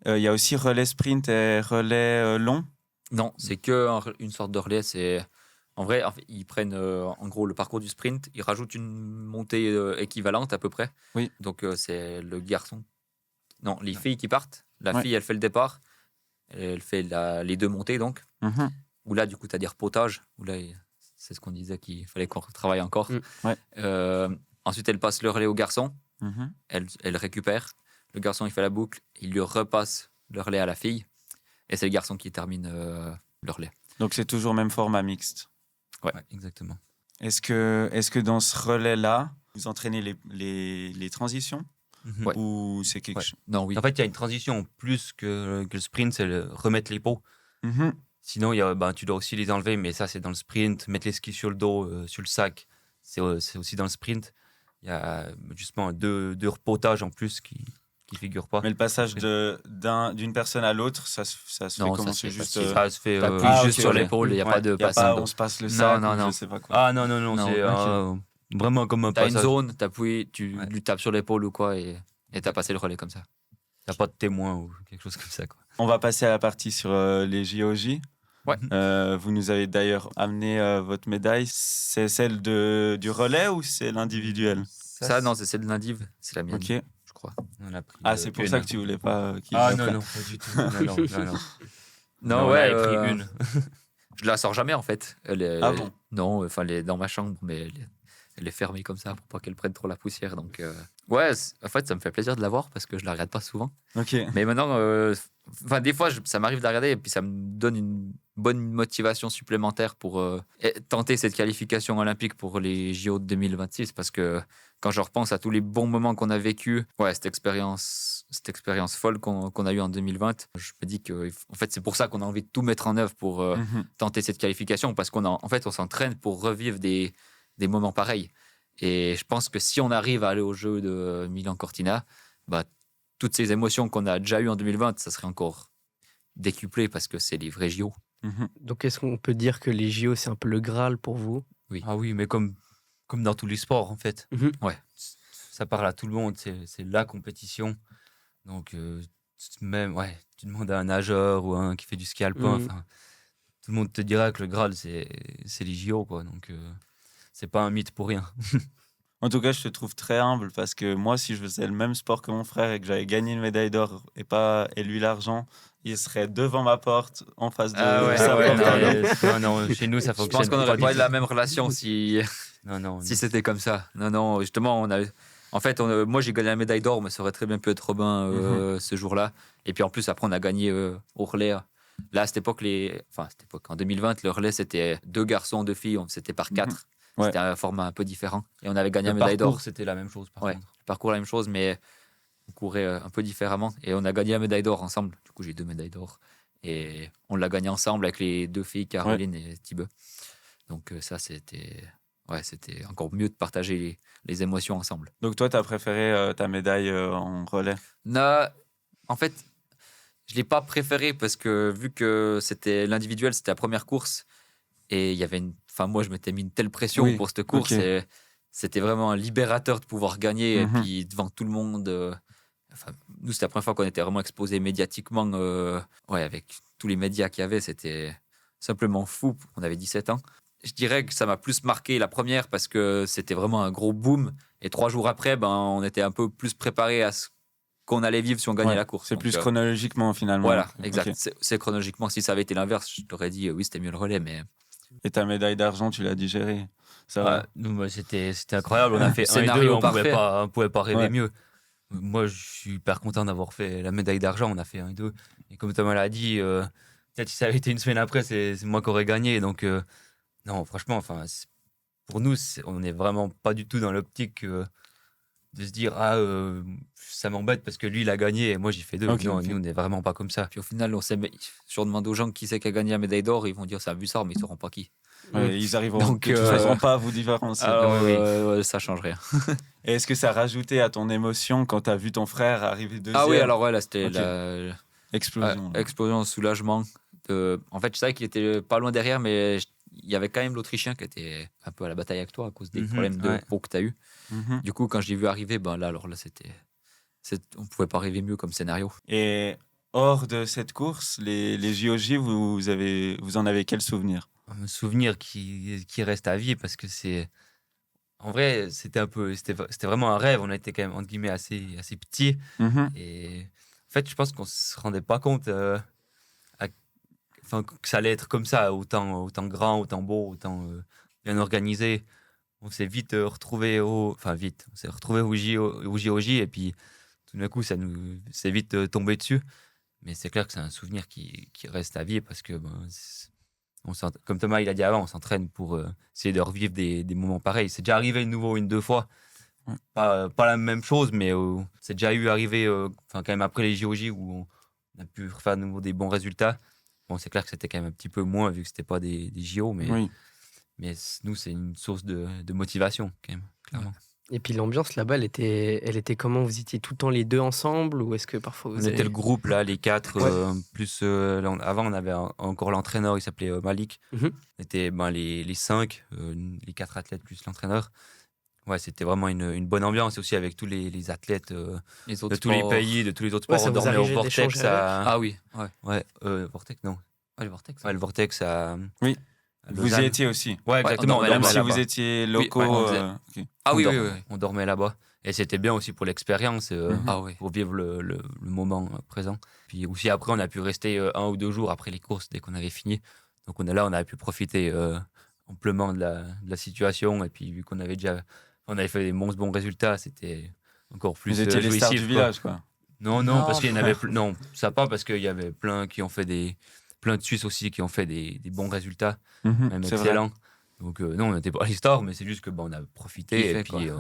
Speaker 1: il y a aussi relais sprint et relais long.
Speaker 3: Non, c'est que une sorte de relais. C'est en fait, ils prennent en gros le parcours du sprint, ils rajoutent une montée équivalente à peu près.
Speaker 1: Oui.
Speaker 3: Donc c'est le garçon. Non, les filles qui partent. La
Speaker 1: Ouais.
Speaker 3: fille, elle fait le départ. Elle fait les 2 montées donc.
Speaker 1: Mhm.
Speaker 3: Où là, du coup, tu as des repotages. Où là, c'est ce qu'on disait qu'il fallait qu'on travaille encore.
Speaker 2: Mm.
Speaker 1: Ouais.
Speaker 3: Ensuite, elle passe le relais au garçon.
Speaker 1: Mhm.
Speaker 3: Elle récupère. Le garçon, il fait la boucle. Il lui repasse le relais à la fille. Et c'est le garçon qui termine le relais.
Speaker 1: Donc c'est toujours même format mixte.
Speaker 3: Ouais.
Speaker 4: Ouais, exactement.
Speaker 1: Est-ce que dans ce relais-là, vous entraînez les transitions
Speaker 3: Ouais.
Speaker 1: ou c'est quelque
Speaker 4: Ouais.
Speaker 1: chose?
Speaker 3: Non, oui.
Speaker 4: En fait, il y a une transition plus que le sprint, c'est remettre les pots.
Speaker 1: Mhm.
Speaker 4: Sinon, tu dois aussi les enlever, mais ça, c'est dans le sprint. Mettre les skis sur le dos, sur le sac, c'est aussi dans le sprint. Il y a justement deux repotages en plus qui figurent pas.
Speaker 1: Mais le passage d'une personne à l'autre, ça se fait
Speaker 3: Non,
Speaker 1: comment?
Speaker 3: ça se
Speaker 1: C'est
Speaker 3: fait
Speaker 1: juste.
Speaker 3: facile.
Speaker 4: Ça se fait.
Speaker 3: T'appuies
Speaker 1: Ah,
Speaker 3: juste
Speaker 1: ok,
Speaker 3: sur
Speaker 1: ok.
Speaker 3: l'épaule, il n'y a
Speaker 1: Ouais,
Speaker 3: pas de
Speaker 1: y a
Speaker 3: passage
Speaker 1: pas,
Speaker 3: de
Speaker 1: on
Speaker 3: dos.
Speaker 1: se passe le
Speaker 3: Non,
Speaker 1: sac
Speaker 3: non,
Speaker 1: ou
Speaker 3: non.
Speaker 1: je sais pas quoi.
Speaker 4: Ah non,
Speaker 3: Non,
Speaker 4: c'est vraiment comme un
Speaker 3: T'as une
Speaker 4: passage.
Speaker 3: zone, t'appuies, tu
Speaker 4: Ouais.
Speaker 3: lui tapes sur l'épaule ou quoi, et t'as passé le relais comme ça.
Speaker 4: T'as pas de témoin ou quelque chose comme ça, quoi.
Speaker 1: On va passer à la partie sur les JOJ.
Speaker 3: Ouais.
Speaker 1: Vous nous avez d'ailleurs amené votre médaille. C'est celle du relais ou c'est l'individuel?
Speaker 3: Ça, non, c'est celle de l'indiv, c'est la mienne,
Speaker 1: Ok.
Speaker 3: je crois.
Speaker 4: On a pris,
Speaker 1: Ah, c'est pour ça que tu voulais pas qu'il
Speaker 4: Ah
Speaker 1: la
Speaker 4: non,
Speaker 1: prenne.
Speaker 4: non, pas du tout. Non.
Speaker 3: Non,
Speaker 4: on
Speaker 3: ouais,
Speaker 4: avait pris une.
Speaker 3: je la sors jamais en fait.
Speaker 1: Ah bon?
Speaker 3: Non, enfin, elle est dans ma chambre, mais elle est fermée comme ça pour pas qu'elle prenne trop la poussière. Donc, ouais, en fait, ça me fait plaisir de la voir parce que je la regarde pas souvent.
Speaker 1: Ok.
Speaker 3: Mais maintenant, des fois, ça m'arrive de la regarder et puis ça me donne une bonne motivation supplémentaire pour tenter cette qualification olympique pour les JO de 2026. Parce que quand je repense à tous les bons moments qu'on a vécu, ouais, cette expérience folle qu'on a eue en 2020, je me dis que en fait, c'est pour ça qu'on a envie de tout mettre en œuvre pour
Speaker 1: Mhm.
Speaker 3: tenter cette qualification. Parce en fait, on s'entraîne pour revivre des moments pareils. Et je pense que si on arrive à aller au jeu de Milan-Cortina, bah, toutes ces émotions qu'on a déjà eues en 2020, ça serait encore décuplé parce que c'est les vrais JO.
Speaker 1: Mhm.
Speaker 2: Donc, est-ce qu'on peut dire que les JO, c'est un peu le Graal pour vous?
Speaker 4: Ah oui, mais comme dans tous les sports, en fait.
Speaker 2: Mhm.
Speaker 3: Ouais.
Speaker 4: Ça parle à tout le monde, c'est la compétition. Donc, même, ouais, tu demandes à un nageur ou à un qui fait du ski alpin,
Speaker 2: Mhm.
Speaker 4: enfin, tout le monde te dira que le Graal, c'est les JO, quoi. Donc, c'est pas un mythe pour rien.
Speaker 1: En tout cas, je te trouve très humble parce que moi, si je faisais le même sport que mon frère et que j'avais gagné une médaille d'or et lui l'argent, il serait devant ma porte, en face de
Speaker 3: Ah ouais,
Speaker 1: sa
Speaker 3: ouais,
Speaker 1: porte.
Speaker 4: non, chez nous, ça
Speaker 3: Je
Speaker 4: fonctionne
Speaker 3: pense qu'on
Speaker 4: pas
Speaker 3: n'aurait
Speaker 4: du
Speaker 3: pas eu
Speaker 4: tout.
Speaker 3: la même relation si
Speaker 4: Non.
Speaker 3: c'était comme ça. Non, justement, en fait, moi j'ai gagné la médaille d'or, mais ça aurait très bien pu être Robin ce jour-là. Et puis en plus, après, on a gagné au relais. Là, à cette époque, en 2020, le relais, c'était 2 garçons, 2 filles, c'était par 4.
Speaker 1: Ouais.
Speaker 3: C'était un format un peu différent. Et on avait gagné la
Speaker 4: Le
Speaker 3: médaille d'or.
Speaker 4: parcours, c'était la même chose, par
Speaker 3: Ouais,
Speaker 4: contre.
Speaker 3: le parcours, la même chose, mais on courait un peu différemment. Et on a gagné la médaille d'or ensemble. Du coup, j'ai 2 médailles d'or. Et on l'a gagné ensemble avec les 2 filles, Caroline et Thibaut. Donc ça, c'était encore mieux de partager les émotions ensemble.
Speaker 1: Donc toi, tu as préféré ta médaille en relais?
Speaker 3: Non, en fait, je ne l'ai pas préféré parce que vu que c'était l'individuel, c'était la première course. Et il y avait moi, je m'étais mis une telle pression
Speaker 1: Oui,
Speaker 3: pour cette course.
Speaker 1: ok.
Speaker 3: Et c'était vraiment un libérateur de pouvoir gagner. Et
Speaker 1: Mhm.
Speaker 3: puis devant tout le monde. Nous, c'était la première fois qu'on était vraiment exposé médiatiquement. Avec tous les médias qu'il y avait, c'était simplement fou. On avait 17 ans. Je dirais que ça m'a plus marqué la première parce que c'était vraiment un gros boom. Et 3 jours après, on était un peu plus préparé à ce qu'on allait vivre si on gagnait
Speaker 1: Ouais,
Speaker 3: la course.
Speaker 1: c'est
Speaker 3: Donc,
Speaker 1: plus chronologiquement finalement.
Speaker 3: Voilà,
Speaker 1: Ok.
Speaker 3: exact. C'est chronologiquement. Si ça avait été l'inverse, je t'aurais dit oui, c'était mieux le relais. Mais
Speaker 1: Et ta médaille d'argent, tu l'as digérée. Ça va.
Speaker 4: Nous, c'était incroyable. On a fait 1 et 2,
Speaker 3: Scénario
Speaker 4: on
Speaker 3: parfait.
Speaker 4: pouvait pas rêver
Speaker 1: Ouais.
Speaker 4: mieux. Moi, je suis hyper content d'avoir fait la médaille d'argent. On a fait 1 et 2. Et comme Thomas l'a dit, peut-être si ça avait été une semaine après, c'est moi qui aurais gagné. Donc, non, franchement, pour nous, on n'est vraiment pas du tout dans l'optique de se dire ça m'embête parce que lui, il a gagné et moi, j'ai fait 2.
Speaker 1: Ok,
Speaker 4: non,
Speaker 1: ok.
Speaker 4: nous, on n'est vraiment pas comme ça.
Speaker 3: puis au final, si on demande aux gens qui c'est qui a gagné la médaille d'or, ils vont dire c'est un bussard, mais ils ne sauront pas qui.
Speaker 1: Ouais, ils arriveront
Speaker 3: Donc,
Speaker 1: de toute façon pas à vous différencier.
Speaker 3: Alors,
Speaker 4: oui.
Speaker 3: ça change rien.
Speaker 1: Et est-ce que ça a rajouté à ton émotion quand tu as vu ton frère arriver deuxième?
Speaker 3: Ah oui, alors là, c'était
Speaker 1: Ok.
Speaker 3: la
Speaker 1: Explosion. là.
Speaker 3: explosion, soulagement. En fait, je savais qu'il était pas loin derrière, mais il y avait quand même l'Autrichien qui était un peu à la bataille avec toi à cause des
Speaker 4: Mhm,
Speaker 3: problèmes de
Speaker 4: ouais.
Speaker 3: peau que tu as eu.
Speaker 1: Mhm.
Speaker 3: Du coup, quand je l'ai vu arriver, on pouvait pas rêver mieux comme scénario.
Speaker 1: Et hors de cette course, les JOJ, vous en avez quel souvenir?
Speaker 4: Un souvenir qui reste à vie parce que en vrai, c'était vraiment un rêve. On était quand même, entre guillemets, assez petits.
Speaker 1: Mhm.
Speaker 4: Et en fait, je pense qu'on se rendait pas compte que ça allait être comme ça, autant grand, autant beau, autant bien organisé. On s'est vite retrouvé on s'est retrouvé au JOJ et puis tout d'un coup, ça nous s'est vite tombé dessus. Mais c'est clair que c'est un souvenir qui reste à vie parce que, comme Thomas il a dit avant, on s'entraîne pour essayer de revivre des moments pareils. C'est déjà arrivé de nouveau 1-2 fois. Pas la même chose, mais c'est déjà arrivé quand même après les JOJ où on a pu faire de nouveau des bons résultats. Bon, c'est clair que c'était quand même un petit peu moins vu que c'était pas des JO, mais nous, c'est une source de motivation quand même, clairement.
Speaker 2: Et puis l'ambiance là-bas, elle était comment? Vous étiez tout le temps les deux ensemble ou est-ce que parfois vous
Speaker 4: était le groupe là, les 4, plus avant on avait encore l'entraîneur, il s'appelait Malik. On était les 5, les 4 athlètes plus l'entraîneur. Ouais, c'était vraiment une bonne ambiance aussi avec tous les athlètes de tous les pays, de tous les autres sports. On dormait au Vortex.
Speaker 3: Ah oui,
Speaker 4: Vortex, non.
Speaker 3: Le Vortex.
Speaker 4: Ouais, le Vortex à.
Speaker 1: Oui. Vous y étiez aussi.
Speaker 4: Ouais, exactement.
Speaker 1: Même si vous étiez locaux.
Speaker 4: On dormait là-bas. Et c'était bien aussi pour l'expérience, pour vivre le moment présent. Puis aussi après, on a pu rester 1 ou 2 jours après les courses dès qu'on avait fini. Donc on a pu profiter amplement de la situation. Et puis vu qu'on avait fait des bons résultats, c'était encore plus
Speaker 1: jouissif. Vous étiez les stars du village, quoi.
Speaker 4: Non, parce qu'il y en avait non, ça pas parce qu'il y avait plein qui ont fait plein de Suisses aussi qui ont fait des bons résultats, même excellents. Vrai. Donc non, on n'était pas les stars, mais c'est juste que on a profité et puis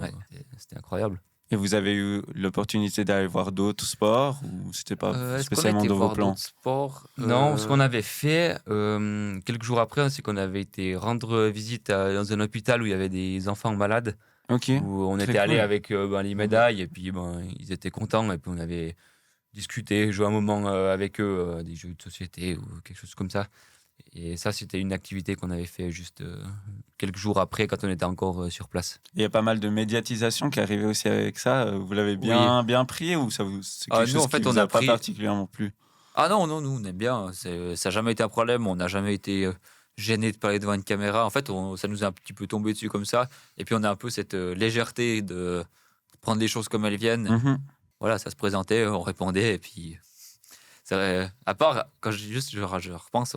Speaker 4: c'était incroyable.
Speaker 1: Et vous avez eu l'opportunité d'aller voir d'autres sports ou c'était pas spécialement dans vos plans?
Speaker 4: Sports Non, ce qu'on avait fait quelques jours après, c'est qu'on avait été rendre visite dans un hôpital où il y avait des enfants malades. Où on était allé avec les médailles et puis ils étaient contents et puis on avait discuté, joué un moment avec eux, des jeux de société ou quelque chose comme ça. Et ça, c'était une activité qu'on avait fait juste quelques jours après quand on était encore sur place.
Speaker 1: Il y a pas mal de médiatisation qui arrivait aussi avec ça. Vous l'avez bien pris ou c'est quelque chose qui vous a pas particulièrement plu?
Speaker 3: Ah non, nous on aime bien. Ça n'a jamais été un problème. On n'a jamais été gêné de parler devant une caméra. En fait, ça nous est un petit peu tombé dessus comme ça. Et puis on a un peu cette légèreté de prendre les choses comme elles viennent. Voilà, ça se présentait, on répondait. Et puis, à part, quand je repense,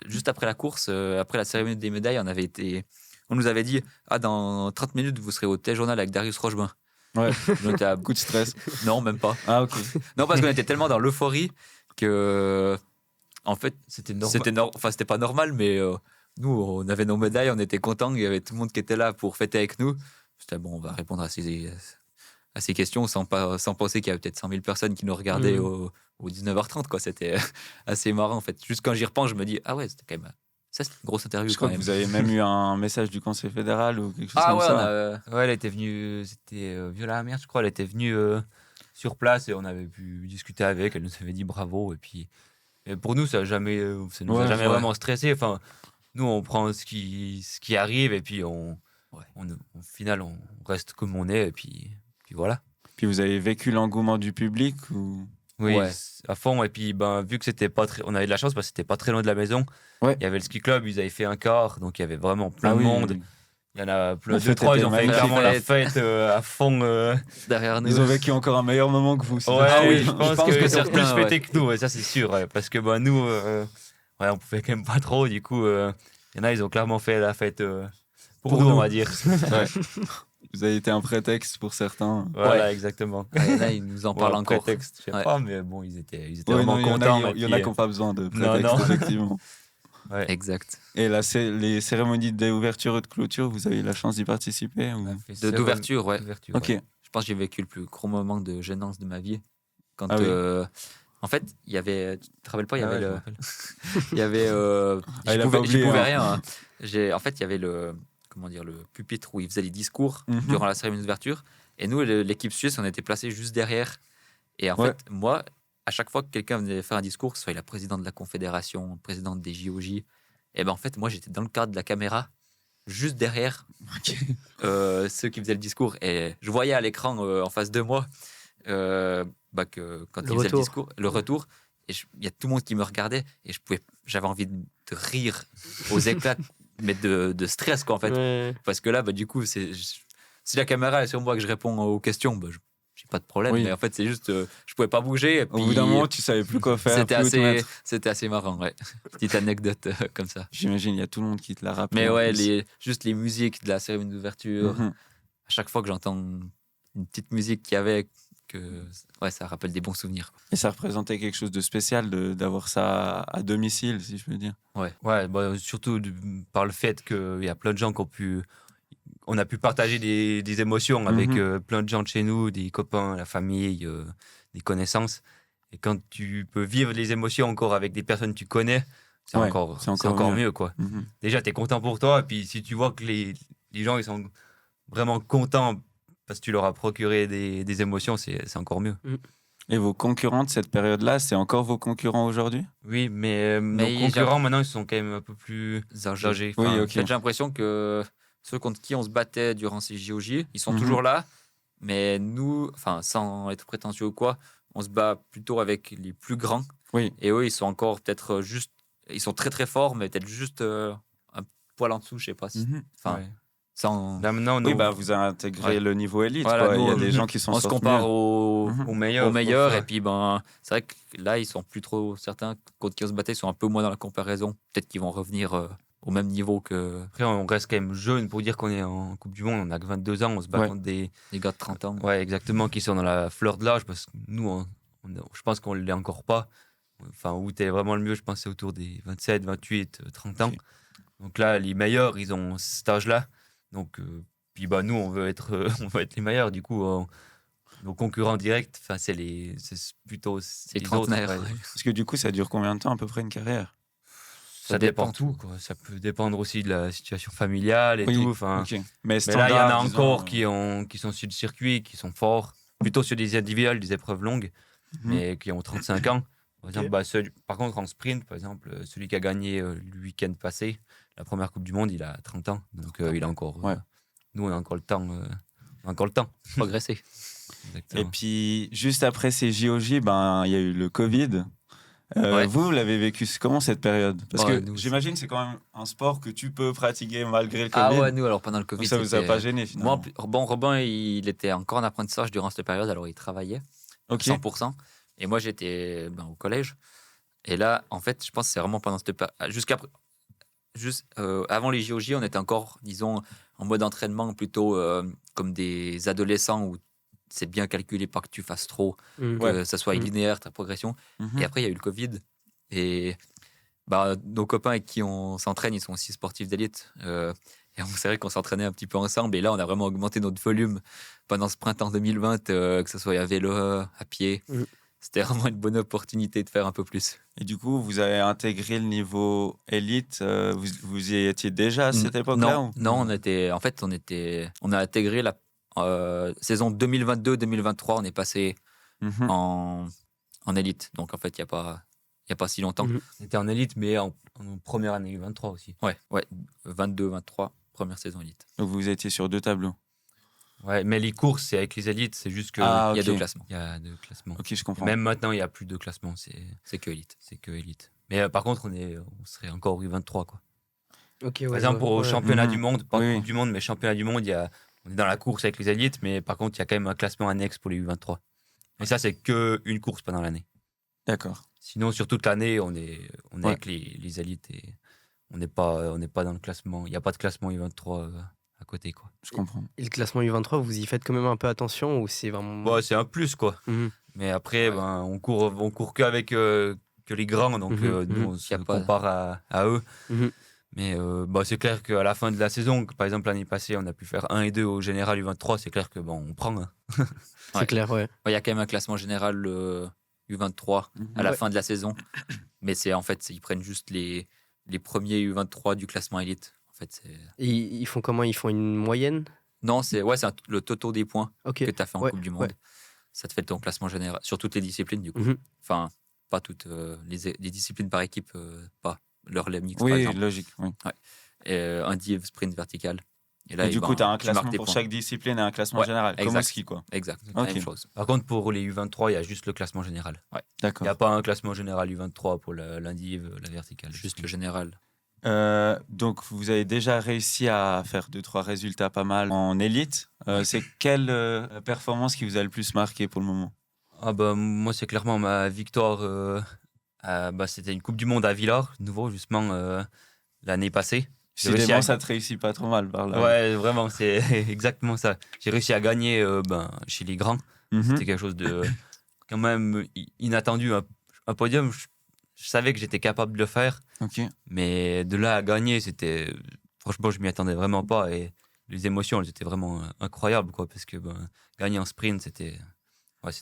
Speaker 3: juste après la course, après la cérémonie des médailles, on nous avait dit dans 30 minutes, vous serez au téléjournal avec Darius Rochebain.
Speaker 1: Ouais, coup de stress.
Speaker 3: Non, même pas.
Speaker 1: Ah, ok.
Speaker 3: Non, parce qu'on était tellement dans l'euphorie que. En fait, c'était pas normal, mais nous, on avait nos médailles, on était contents, il y avait tout le monde qui était là pour fêter avec nous. C'était bon, on va répondre à ces questions sans penser qu'il y avait peut-être 100 000 personnes qui nous regardaient au 19h30, quoi. C'était assez marrant, en fait. Juste quand j'y repense, je me dis, ah ouais, c'était quand même. Ça, c'était une grosse interview.
Speaker 1: Je crois que vous avez même eu un message du Conseil fédéral ou quelque chose
Speaker 3: comme
Speaker 1: ça.
Speaker 4: Ouais, elle était venue, c'était Viola Amir, je crois, elle était venue sur place et on avait pu discuter avec, elle nous avait dit bravo. Et puis, pour nous, ça nous a jamais vraiment stressé. Enfin, nous, on prend ce qui arrive et puis au final, on reste comme on est et puis voilà.
Speaker 1: Puis vous avez vécu l'engouement du public ou...
Speaker 4: Oui, à fond. Et puis, vu que c'était pas on avait de la chance parce que c'était pas très loin de la maison. Il y avait le ski club, ils avaient fait un quart, donc il y avait vraiment plein de monde. Oui. Il y en a plein, 2-3, ils ont fait clairement la fête à fond
Speaker 3: derrière nous.
Speaker 1: Ils ont vécu encore un meilleur moment que vous.
Speaker 4: Je pense que c'est plus fêté que nous, ça c'est sûr. Parce que nous, on pouvait quand même pas trop. Du coup, il y en a, ils ont clairement fait la fête pour nous, on va dire.
Speaker 1: Vous avez été un prétexte pour certains.
Speaker 4: Voilà, exactement.
Speaker 3: Là, ils nous en parlent encore.
Speaker 4: Prétexte, je sais pas, mais bon, ils étaient vraiment contents.
Speaker 1: Il y en a qui n'ont pas besoin de prétexte, effectivement.
Speaker 3: Ouais. Exact.
Speaker 1: Et les cérémonies d'ouverture et de clôture, vous avez eu la chance d'y participer ou...
Speaker 3: D'ouverture, ouais.
Speaker 1: Ok.
Speaker 3: Je pense que j'ai vécu le plus gros moment de gênance de ma vie. Quand, en fait, il y avait... Tu te rappelles pas, il y avait il y avait... je pouvais rien. Hein. En fait, il y avait le pupitre où il faisait les discours durant la cérémonie d'ouverture. Et nous, l'équipe suisse, on était placés juste derrière. Et en fait, moi... À chaque fois que quelqu'un venait faire un discours, que ce soit la présidente de la Confédération, présidente des JOJ, et en fait, moi, j'étais dans le cadre de la caméra, juste derrière ceux qui faisaient le discours. Et je voyais à l'écran en face de moi que quand ils faisaient le discours, le retour, et il y a tout le monde qui me regardait, et j'avais envie de rire aux éclats, mais de stress, quoi, en fait. Ouais. Parce que là, du coup, si la caméra est sur moi que je réponds aux questions, j'ai pas de problème, mais en fait, c'est juste, je pouvais pas bouger. Et puis,
Speaker 1: au bout d'un moment, tu savais plus quoi faire.
Speaker 3: C'était assez marrant, ouais. Petite anecdote comme ça.
Speaker 1: J'imagine, il y a tout le monde qui te l'a rappelé.
Speaker 3: Mais juste les musiques de la cérémonie d'ouverture. À chaque fois que j'entends une petite musique qu'il y avait, ça rappelle des bons souvenirs.
Speaker 1: Et ça représentait quelque chose de spécial d'avoir ça à domicile, si je veux dire.
Speaker 4: Ouais, surtout par le fait qu'il y a plein de gens on a pu partager des émotions avec plein de gens de chez nous, des copains, la famille, des connaissances. Et quand tu peux vivre les émotions encore avec des personnes que tu connais, c'est encore mieux, quoi. Déjà, tu es content pour toi. Et puis, si tu vois que les gens ils sont vraiment contents parce que tu leur as procuré des émotions, c'est encore mieux.
Speaker 1: Et vos concurrents de cette période-là, c'est encore vos concurrents aujourd'hui?
Speaker 4: Oui, mais nos concurrents, maintenant, ils sont quand même un peu plus âgés.
Speaker 1: Oui,
Speaker 3: En
Speaker 1: ok.
Speaker 3: fait, j'ai l'impression que ceux contre qui on se battait durant ces JOJ, ils sont toujours là. Mais nous, sans être prétentieux ou quoi, on se bat plutôt avec les plus grands.
Speaker 1: Oui.
Speaker 3: Et eux, ils sont encore peut-être juste... Ils sont très très forts, mais peut-être juste un poil en dessous, je sais pas. Sans...
Speaker 4: Là, maintenant,
Speaker 1: Oui, vous avez intégré le niveau élite.
Speaker 3: Voilà,
Speaker 1: quoi.
Speaker 3: nous,
Speaker 1: Il y a des gens qui sont
Speaker 3: on se compare aux meilleurs. Et puis, c'est vrai que là, ils sont plus trop certains contre qui on se battait. Ils sont un peu moins dans la comparaison. Peut-être qu'ils vont revenir au même niveau que...
Speaker 4: Après, on reste quand même jeune pour dire qu'on est en Coupe du Monde. On n'a que 22 ans. On se bat contre des
Speaker 3: gars de 30 ans.
Speaker 4: Ouais, exactement, qui sont dans la fleur de l'âge. Parce que nous, je pense qu'on ne l'est encore pas. Enfin, où tu es vraiment le mieux, je pense, c'est autour des 27, 28, 30 ans. Donc là, les meilleurs, ils ont cet âge-là. Donc, puis nous, on veut être les meilleurs. Du coup, nos concurrents directs, c'est plutôt
Speaker 3: les trentenaires.
Speaker 1: Ouais. Parce que du coup, ça dure combien de temps à peu près une carrière?
Speaker 4: Ça dépend tout, quoi. Ça peut dépendre aussi de la situation familiale et tout.
Speaker 1: Okay. Mais
Speaker 4: là, il y en a encore qui sont sur le circuit, qui sont forts, plutôt sur des individuels, des épreuves longues, mais qui ont 35 ans. Par exemple, par contre, en sprint, par exemple, celui qui a gagné le week-end passé, la première Coupe du Monde, il a 30 ans. Donc, il a encore... nous, on a encore le temps.
Speaker 3: Progresser.
Speaker 1: Et puis, juste après ces JOJ, il y a eu le Covid. Vous l'avez vécu comment cette période? Parce que j'imagine que c'est quand même un sport que tu peux pratiquer malgré le Covid.
Speaker 3: Ah ouais, nous, alors pendant le Covid,
Speaker 1: donc ça vous a pas gêné finalement?
Speaker 3: Moi, Robin, il était encore en apprentissage durant cette période, alors il travaillait 100%. Et moi, j'étais au collège. Et là, en fait, je pense que c'est vraiment pendant cette période. Avant les JOJ, on était encore, disons, en mode entraînement plutôt comme des adolescents où c'est bien calculé, pas que tu fasses trop, que ça soit linéaire, ta progression. Et après, il y a eu le Covid. Et nos copains avec qui on s'entraîne, ils sont aussi sportifs d'élite. Et c'est vrai qu'on s'entraînait un petit peu ensemble. Et là, on a vraiment augmenté notre volume pendant ce printemps 2020, que ce soit à vélo, à pied. C'était vraiment une bonne opportunité de faire un peu plus.
Speaker 1: Et du coup, vous avez intégré le niveau élite. Vous y étiez déjà à cette époque-là?
Speaker 3: Non, on a intégré la saison 2022-2023. On est passé en élite. Donc, en fait, il n'y a pas si longtemps.
Speaker 4: On était en élite, mais en première année U23 aussi.
Speaker 3: Ouais, 22-23, première saison élite.
Speaker 1: Donc, vous étiez sur 2 tableaux.
Speaker 4: Ouais, mais les courses, c'est avec les élites, c'est juste qu'il
Speaker 3: y a 2 classements.
Speaker 4: Il y a 2 classements.
Speaker 1: Ok, je comprends.
Speaker 4: Même maintenant, il n'y a plus de classements.
Speaker 3: C'est que élite.
Speaker 4: C'est que élite. Mais par contre, on serait encore U23, quoi.
Speaker 2: Okay,
Speaker 4: par exemple, pour championnat du monde, pas Coupe du monde, mais championnat du monde, on est dans la course avec les élites, mais par contre, il y a quand même un classement annexe pour les U23. Et ça, c'est qu'une course pendant l'année.
Speaker 1: D'accord.
Speaker 4: Sinon, sur toute l'année, on est avec les élites et on n'est pas dans le classement. Il n'y a pas de classement U23 à côté, quoi.
Speaker 1: Je comprends.
Speaker 2: Et le classement U23, vous y faites quand même un peu attention ou c'est vraiment...
Speaker 4: C'est un plus, quoi. Mais après, on court qu'avec que les grands, donc nous, on se compare à eux. Mais c'est clair qu'à la fin de la saison, par exemple l'année passée, on a pu faire 1 et 2 au général U23, c'est clair que on prend.
Speaker 2: C'est clair, ouais.
Speaker 3: Il y a quand même un classement général U23 à la fin de la saison. Mais ils prennent juste les premiers U23 du classement élite. En fait,
Speaker 2: et ils font comment? Ils font une moyenne?
Speaker 3: Non, c'est le total des points que tu as fait en Coupe du Monde.
Speaker 2: Ouais.
Speaker 3: Ça te fait ton classement général sur toutes les disciplines, du coup. Enfin, pas toutes les disciplines par équipe, pas leur mix, par exemple.
Speaker 1: Logique. Oui.
Speaker 3: Et un div sprint vertical. Et là,
Speaker 1: du coup, tu as un classement pour chaque discipline et un classement général, comme au ski, quoi.
Speaker 3: Exact,
Speaker 1: Okay.
Speaker 3: même chose.
Speaker 4: Par contre, pour les U23, il y a juste le classement général.
Speaker 1: D'accord.
Speaker 4: Il n'y a pas un classement général U23 pour l'indiv, la verticale.
Speaker 3: Juste le général.
Speaker 1: Donc, vous avez déjà réussi à faire 2-3 résultats pas mal en élite. C'est quelle performance qui vous a le plus marqué pour le moment?
Speaker 4: Moi, c'est clairement ma victoire. C'était une Coupe du Monde à Villars, nouveau, justement, l'année passée.
Speaker 1: Décidément, ça te réussit pas trop mal par là.
Speaker 4: Ouais, vraiment, c'est exactement ça. J'ai réussi à gagner chez les grands.
Speaker 1: Mhm.
Speaker 4: C'était quelque chose de quand même inattendu. Un podium, je savais que j'étais capable de le faire,
Speaker 1: Ok.
Speaker 4: mais de là à gagner, c'était franchement, je m'y attendais vraiment pas et les émotions, elles étaient vraiment incroyables, quoi, parce que gagner en sprint, c'était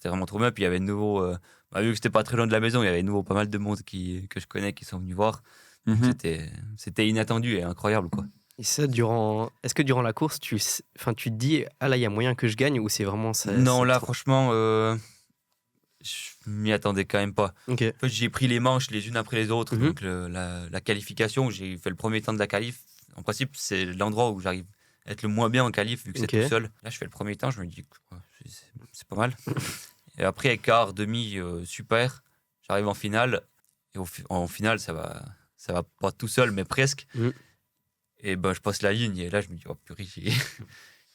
Speaker 4: vraiment trop bien. Puis il y avait de nouveau, vu que c'était pas très loin de la maison, il y avait de nouveau pas mal de monde que je connais qui sont venus voir. Donc
Speaker 1: Mhm.
Speaker 4: c'était inattendu et incroyable, quoi.
Speaker 2: Et ça, est-ce que durant la course, tu te dis, ah là, il y a moyen que je gagne, ou c'est vraiment ça?
Speaker 4: Non, là, franchement, je m'y attendais quand même pas.
Speaker 2: Ok.
Speaker 4: En fait, j'ai pris les manches les unes après les autres.
Speaker 2: Mhm.
Speaker 4: Donc, la qualification, j'ai fait le premier temps de la qualif. En principe, c'est l'endroit où j'arrive à être le moins bien en qualif, vu que
Speaker 2: Ok.
Speaker 4: c'est tout seul. Là, je fais le premier temps, je me dis, ouais, c'est pas mal. Et après, quart, demi, super. J'arrive en finale. Et en finale, ça va pas tout seul, mais presque.
Speaker 2: Mhm.
Speaker 4: Et je passe la ligne. Et là, je me dis, oh purée,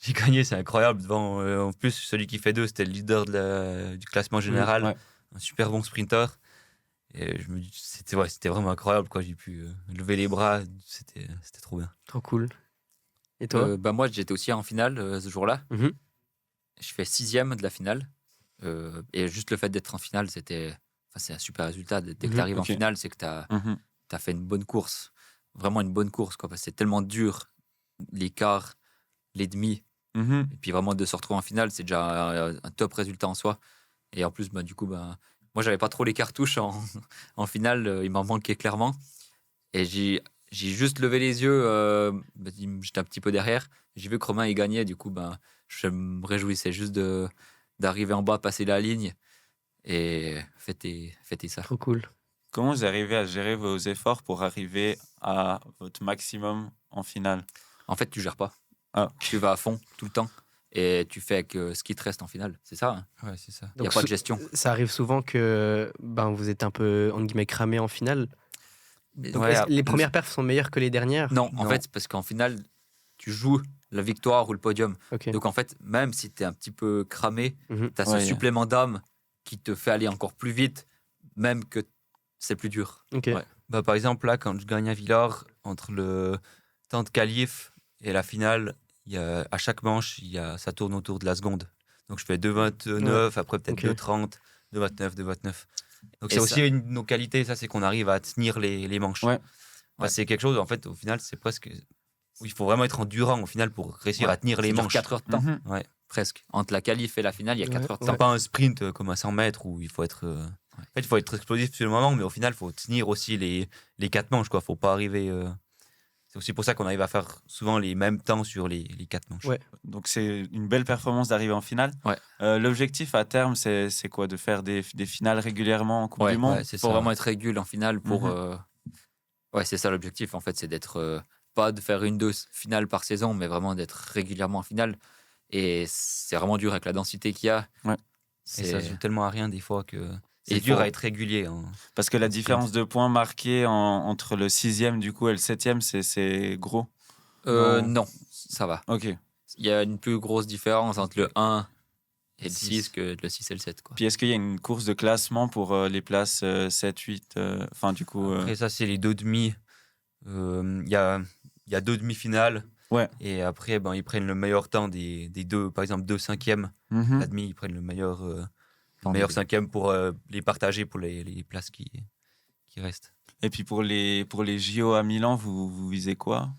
Speaker 4: j'ai gagné, c'est incroyable. Devant, en plus, celui qui fait 2, c'était le leader du classement général.
Speaker 1: Ouais.
Speaker 4: Un super bon sprinter. Et je me dis, c'était vraiment incroyable, quoi. J'ai pu lever les bras, c'était trop bien.
Speaker 2: Trop cool. Et toi?
Speaker 3: Moi, j'étais aussi en finale ce jour-là.
Speaker 2: Mhm.
Speaker 3: Je fais 6e de la finale. Et juste le fait d'être en finale, c'est un super résultat. Dès que
Speaker 2: Mhm.
Speaker 3: tu arrives en
Speaker 1: Ok.
Speaker 3: finale, c'est que tu
Speaker 1: Mhm.
Speaker 3: as fait une bonne course. Vraiment une bonne course, quoi, parce que c'est tellement dur. Les quarts, les demi.
Speaker 1: Mhm.
Speaker 3: Et puis vraiment de se retrouver en finale, c'est déjà un top résultat en soi. Et en plus, du coup, moi, j'avais pas trop les cartouches en finale. Il m'en manquait clairement. Et j'ai juste levé les yeux. J'étais un petit peu derrière. J'ai vu que Romain il gagnait. Du coup, je me réjouissais juste d'arriver en bas, passer la ligne et fêter ça.
Speaker 2: Trop cool.
Speaker 1: Comment vous arrivez à gérer vos efforts pour arriver à votre maximum en finale?
Speaker 3: En fait, tu gères pas.
Speaker 1: Ah.
Speaker 3: Tu vas à fond tout le temps. Et tu fais avec ce qui te reste en finale. C'est ça.
Speaker 4: Ouais, c'est ça.
Speaker 3: Il n'y a pas de gestion.
Speaker 2: Ça arrive souvent que vous êtes un peu, entre guillemets, cramé en finale. Donc,
Speaker 4: Ouais,
Speaker 2: les premières perfs sont meilleures que les dernières?
Speaker 3: Non, en
Speaker 4: Non.
Speaker 3: fait, c'est parce qu'en finale, tu joues la victoire ou le podium.
Speaker 2: Ok.
Speaker 3: Donc en fait, même si tu es un petit peu cramé,
Speaker 2: Mhm.
Speaker 3: tu as ce
Speaker 1: Ouais.
Speaker 3: supplément d'âme qui te fait aller encore plus vite, même que c'est plus dur.
Speaker 2: Ok.
Speaker 3: Ouais.
Speaker 4: par exemple, là, quand je gagne à Villars, entre le temps de qualif et la finale, à chaque manche, ça tourne autour de la seconde. Donc je fais 2,29, après peut-être
Speaker 2: Ok.
Speaker 4: 2,30, 2,29, 2,29. Donc
Speaker 3: Et
Speaker 4: c'est
Speaker 3: ça-
Speaker 4: aussi une de nos qualités, ça, c'est qu'on arrive à tenir les manches.
Speaker 1: Ouais.
Speaker 3: Ouais.
Speaker 4: C'est quelque chose, en fait, au final, c'est presque... Il faut vraiment être endurant, au final, pour réussir
Speaker 3: Ouais.
Speaker 4: à tenir les
Speaker 3: Ça dure
Speaker 4: manches.
Speaker 3: 4 heures de temps,
Speaker 1: Mhm.
Speaker 4: Ouais.
Speaker 3: presque. Entre la qualif et la finale, il y a 4
Speaker 2: Ouais.
Speaker 3: heures de
Speaker 4: C'est
Speaker 3: temps.
Speaker 4: pas un sprint comme un 100 mètres où il faut être... En fait, il faut être explosif sur le moment, mais au final, il faut tenir aussi les 4 manches, quoi. Faut pas arriver... C'est aussi pour ça qu'on arrive à faire souvent les mêmes temps sur les 4 manches.
Speaker 2: Ouais.
Speaker 1: Donc c'est une belle performance d'arriver en finale.
Speaker 3: Ouais.
Speaker 1: L'objectif à terme, c'est quoi? De faire des finales régulièrement en Coupe
Speaker 3: Ouais,
Speaker 1: du Monde?
Speaker 4: ouais, c'est
Speaker 3: Pour
Speaker 4: ça.
Speaker 3: vraiment être régul en finale. Pour,
Speaker 1: Mhm.
Speaker 3: Ouais, c'est ça l'objectif, en fait, c'est d'être... pas de faire 1-2 finales par saison, mais vraiment d'être régulièrement en finale. Et c'est vraiment dur avec la densité qu'il y a.
Speaker 1: Ouais.
Speaker 4: Et ça se joue tellement à rien des fois que c'est
Speaker 3: il
Speaker 4: dur
Speaker 3: faut-
Speaker 4: à être régulier.
Speaker 1: Parce que la
Speaker 4: sprint.
Speaker 1: différence de points marquée entre le 6e du coup et le 7e, c'est gros.
Speaker 3: Non, ça va.
Speaker 1: Ok.
Speaker 3: Il y a une plus grosse différence entre le 1 et le
Speaker 4: 6.
Speaker 3: 6 que le 6 et le 7. Quoi.
Speaker 1: Puis est-ce qu'il y a une course de classement pour les places 7, 8 enfin du coup...
Speaker 4: Après ça, c'est les 2 demi. Il y a 2 demi-finales.
Speaker 1: Ouais.
Speaker 4: Et après, ils prennent le meilleur temps des deux, par exemple, 2 cinquièmes.
Speaker 1: mhm.
Speaker 4: La demi, ils prennent le meilleur
Speaker 3: Enfin, des-
Speaker 4: cinquième pour les partager pour les places qui restent.
Speaker 1: Et puis pour les JO à Milan, vous visez quoi?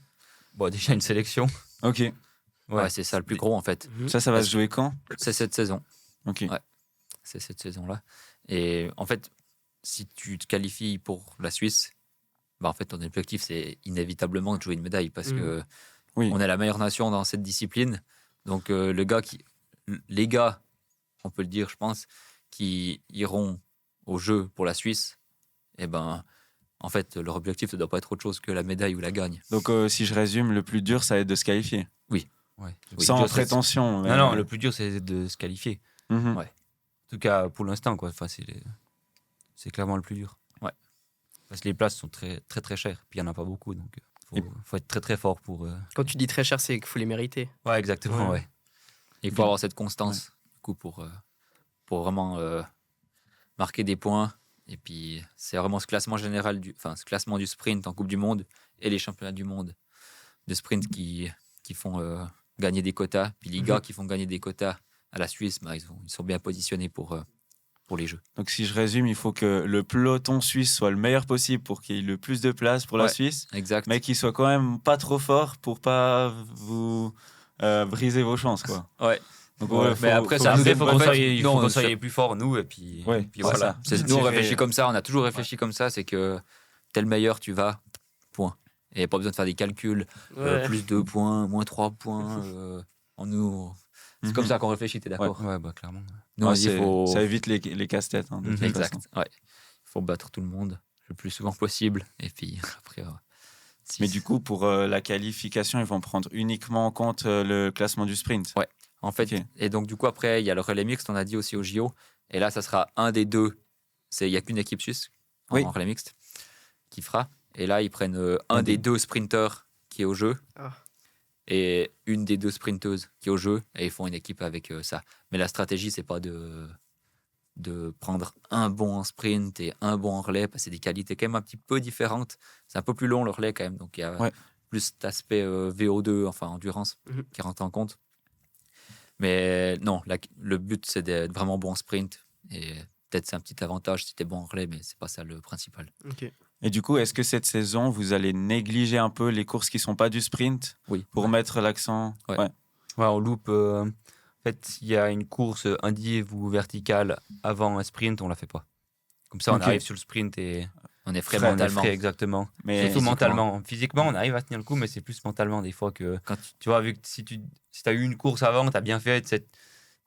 Speaker 4: Bon, déjà une sélection.
Speaker 1: Ok.
Speaker 3: Ouais, c'est ça le plus gros, en fait.
Speaker 2: Mhm.
Speaker 1: Ça va
Speaker 3: Parce
Speaker 1: se jouer quand?
Speaker 3: C'est cette saison.
Speaker 1: Ok.
Speaker 3: Ouais. C'est cette saison-là. Et en fait, si tu te qualifies pour la Suisse, en fait, ton objectif, c'est inévitablement de jouer une médaille parce que
Speaker 1: Oui.
Speaker 3: on est la meilleure nation dans cette discipline. Donc, les gars, on peut le dire, je pense, qui iront au jeu pour la Suisse, en fait, leur objectif ne doit pas être autre chose que la médaille ou la gagne.
Speaker 1: Donc si je résume, le plus dur, ça va être de se qualifier.
Speaker 4: Ouais.
Speaker 3: Oui,
Speaker 1: Sans
Speaker 4: dur, c'est-
Speaker 1: prétention. mais-
Speaker 4: Non, le plus dur, c'est de se qualifier.
Speaker 1: Mhm.
Speaker 3: Ouais.
Speaker 4: En tout cas, pour l'instant, quoi. Enfin, c'est clairement le plus dur.
Speaker 3: Ouais.
Speaker 4: Parce que les places sont très, très, très chères. Puis il n'y en a pas beaucoup. Donc, faut être très, très fort pour.
Speaker 2: Quand tu dis très cher, c'est qu'il faut les mériter.
Speaker 4: Ouais, exactement.
Speaker 2: Ouais.
Speaker 4: Ouais.
Speaker 3: Il faut avoir cette constance du coup, pour vraiment marquer des points. Et puis, c'est vraiment ce classement général, ce classement du sprint en Coupe du Monde et les championnats du monde de sprint qui font gagner des quotas. Puis les gars qui font gagner des quotas à la Suisse, bah, ils sont bien positionnés pour les Jeux.
Speaker 1: Donc, si je résume, il faut que le peloton suisse soit le meilleur possible pour qu'il y ait le plus de place pour la
Speaker 3: Ouais.
Speaker 1: Suisse,
Speaker 3: Exact.
Speaker 1: mais qu'il soit quand même pas trop fort pour pas vous briser vos chances, quoi.
Speaker 3: Ouais.
Speaker 1: Donc,
Speaker 4: Ouais,
Speaker 3: mais après,
Speaker 1: faut
Speaker 3: ça
Speaker 1: viser
Speaker 4: faut
Speaker 1: le
Speaker 4: qu'on
Speaker 1: bonne-
Speaker 4: soit,
Speaker 3: non,
Speaker 4: qu'on soit
Speaker 3: ça-
Speaker 4: les plus forts, nous, et puis,
Speaker 1: Ouais,
Speaker 4: puis
Speaker 1: c'est
Speaker 4: voilà.
Speaker 1: ça.
Speaker 3: Nous, on
Speaker 1: Tirer-
Speaker 3: réfléchit comme ça, on a toujours réfléchi comme ça, c'est que t'es le meilleur, tu vas, point. Et pas besoin de faire des calculs,
Speaker 2: Ouais.
Speaker 3: plus 2 points, moins 3 points. C'est comme
Speaker 1: Mhm.
Speaker 3: ça qu'on réfléchit, t'es d'accord?
Speaker 4: Ouais, bah, clairement.
Speaker 3: Nous,
Speaker 1: Ouais,
Speaker 3: on dit,
Speaker 1: ça évite les casse-têtes. Hein, de toute
Speaker 3: Exact,
Speaker 1: façon.
Speaker 3: ouais. Il faut battre tout le monde le plus souvent possible. Et puis après,
Speaker 1: Mais du coup, pour la qualification, ils vont prendre uniquement en compte le classement du sprint.
Speaker 3: Ouais. En fait,
Speaker 1: Ok.
Speaker 3: et donc du coup, après, il y a le relais mixte, on a dit aussi au JO. Et là, ça sera un des deux. Il n'y a qu'une équipe suisse en
Speaker 1: Oui.
Speaker 3: relais mixte qui fera. Et là, ils prennent un
Speaker 1: Un
Speaker 3: des
Speaker 1: des-
Speaker 3: deux sprinteurs qui est au jeu
Speaker 2: Ah.
Speaker 3: et une des deux sprinteuses qui est au jeu. Et ils font une équipe avec ça. Mais la stratégie, c'est pas de prendre un bon en sprint et un bon en relais, parce que c'est des qualités quand même un petit peu différentes. C'est un peu plus long le relais quand même, donc il y a
Speaker 1: Ouais.
Speaker 3: plus cet aspect VO2, enfin endurance,
Speaker 2: Mhm.
Speaker 3: qui rentre en compte. Mais non, le but c'est d'être vraiment bon en sprint, et peut-être c'est un petit avantage si tu es bon en relais, mais c'est pas ça le principal.
Speaker 2: Ok.
Speaker 1: Et du coup, est-ce que cette saison, vous allez négliger un peu les courses qui sont pas du sprint
Speaker 3: Oui.
Speaker 1: pour mettre l'accent
Speaker 3: Ouais.
Speaker 4: Ouais, on loupe. En fait, il y a une course indive ou verticale avant un sprint, on la fait pas. Comme ça, on
Speaker 1: Ok.
Speaker 4: arrive sur le sprint et
Speaker 3: On est frais
Speaker 1: Frais, on est
Speaker 3: mentalement.
Speaker 4: frais, exactement.
Speaker 1: Mais
Speaker 4: Surtout
Speaker 3: physiquement.
Speaker 4: mentalement. Physiquement, on arrive à tenir le coup, mais c'est plus mentalement des fois que.
Speaker 3: Quand
Speaker 4: Tu vois, vu que si tu as eu une course avant, tu as bien fait.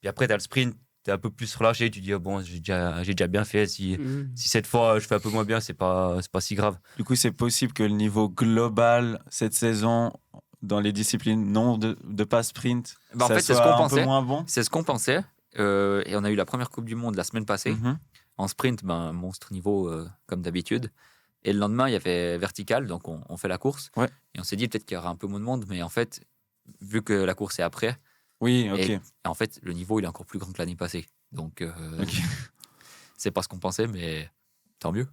Speaker 4: Puis après, tu as le sprint, tu es un peu plus relâché. Tu dis, oh, bon, j'ai déjà bien fait. Si cette fois je fais un peu moins bien, c'est pas si grave.
Speaker 1: du coup, c'est possible que le niveau global cette saison, dans les disciplines non de pas sprint,
Speaker 3: Bah, en
Speaker 1: ça
Speaker 3: fait, c'est ce
Speaker 1: soit
Speaker 3: qu'on
Speaker 1: un peu
Speaker 3: pensait.
Speaker 1: moins bon.
Speaker 3: C'est ce qu'on pensait. Et on a eu la première Coupe du Monde la semaine passée.
Speaker 1: Mhm.
Speaker 3: En sprint, ben, monstre niveau comme d'habitude. Et le lendemain, il y avait vertical, donc on fait la course.
Speaker 1: Ouais.
Speaker 3: Et on s'est dit peut-être qu'il y aura un peu moins de monde, mais en fait, vu que la course est après,
Speaker 1: Oui, ok.
Speaker 3: et en fait, le niveau il est encore plus grand que l'année passée. Donc,
Speaker 1: Ok.
Speaker 3: c'est pas ce qu'on pensait, mais tant mieux.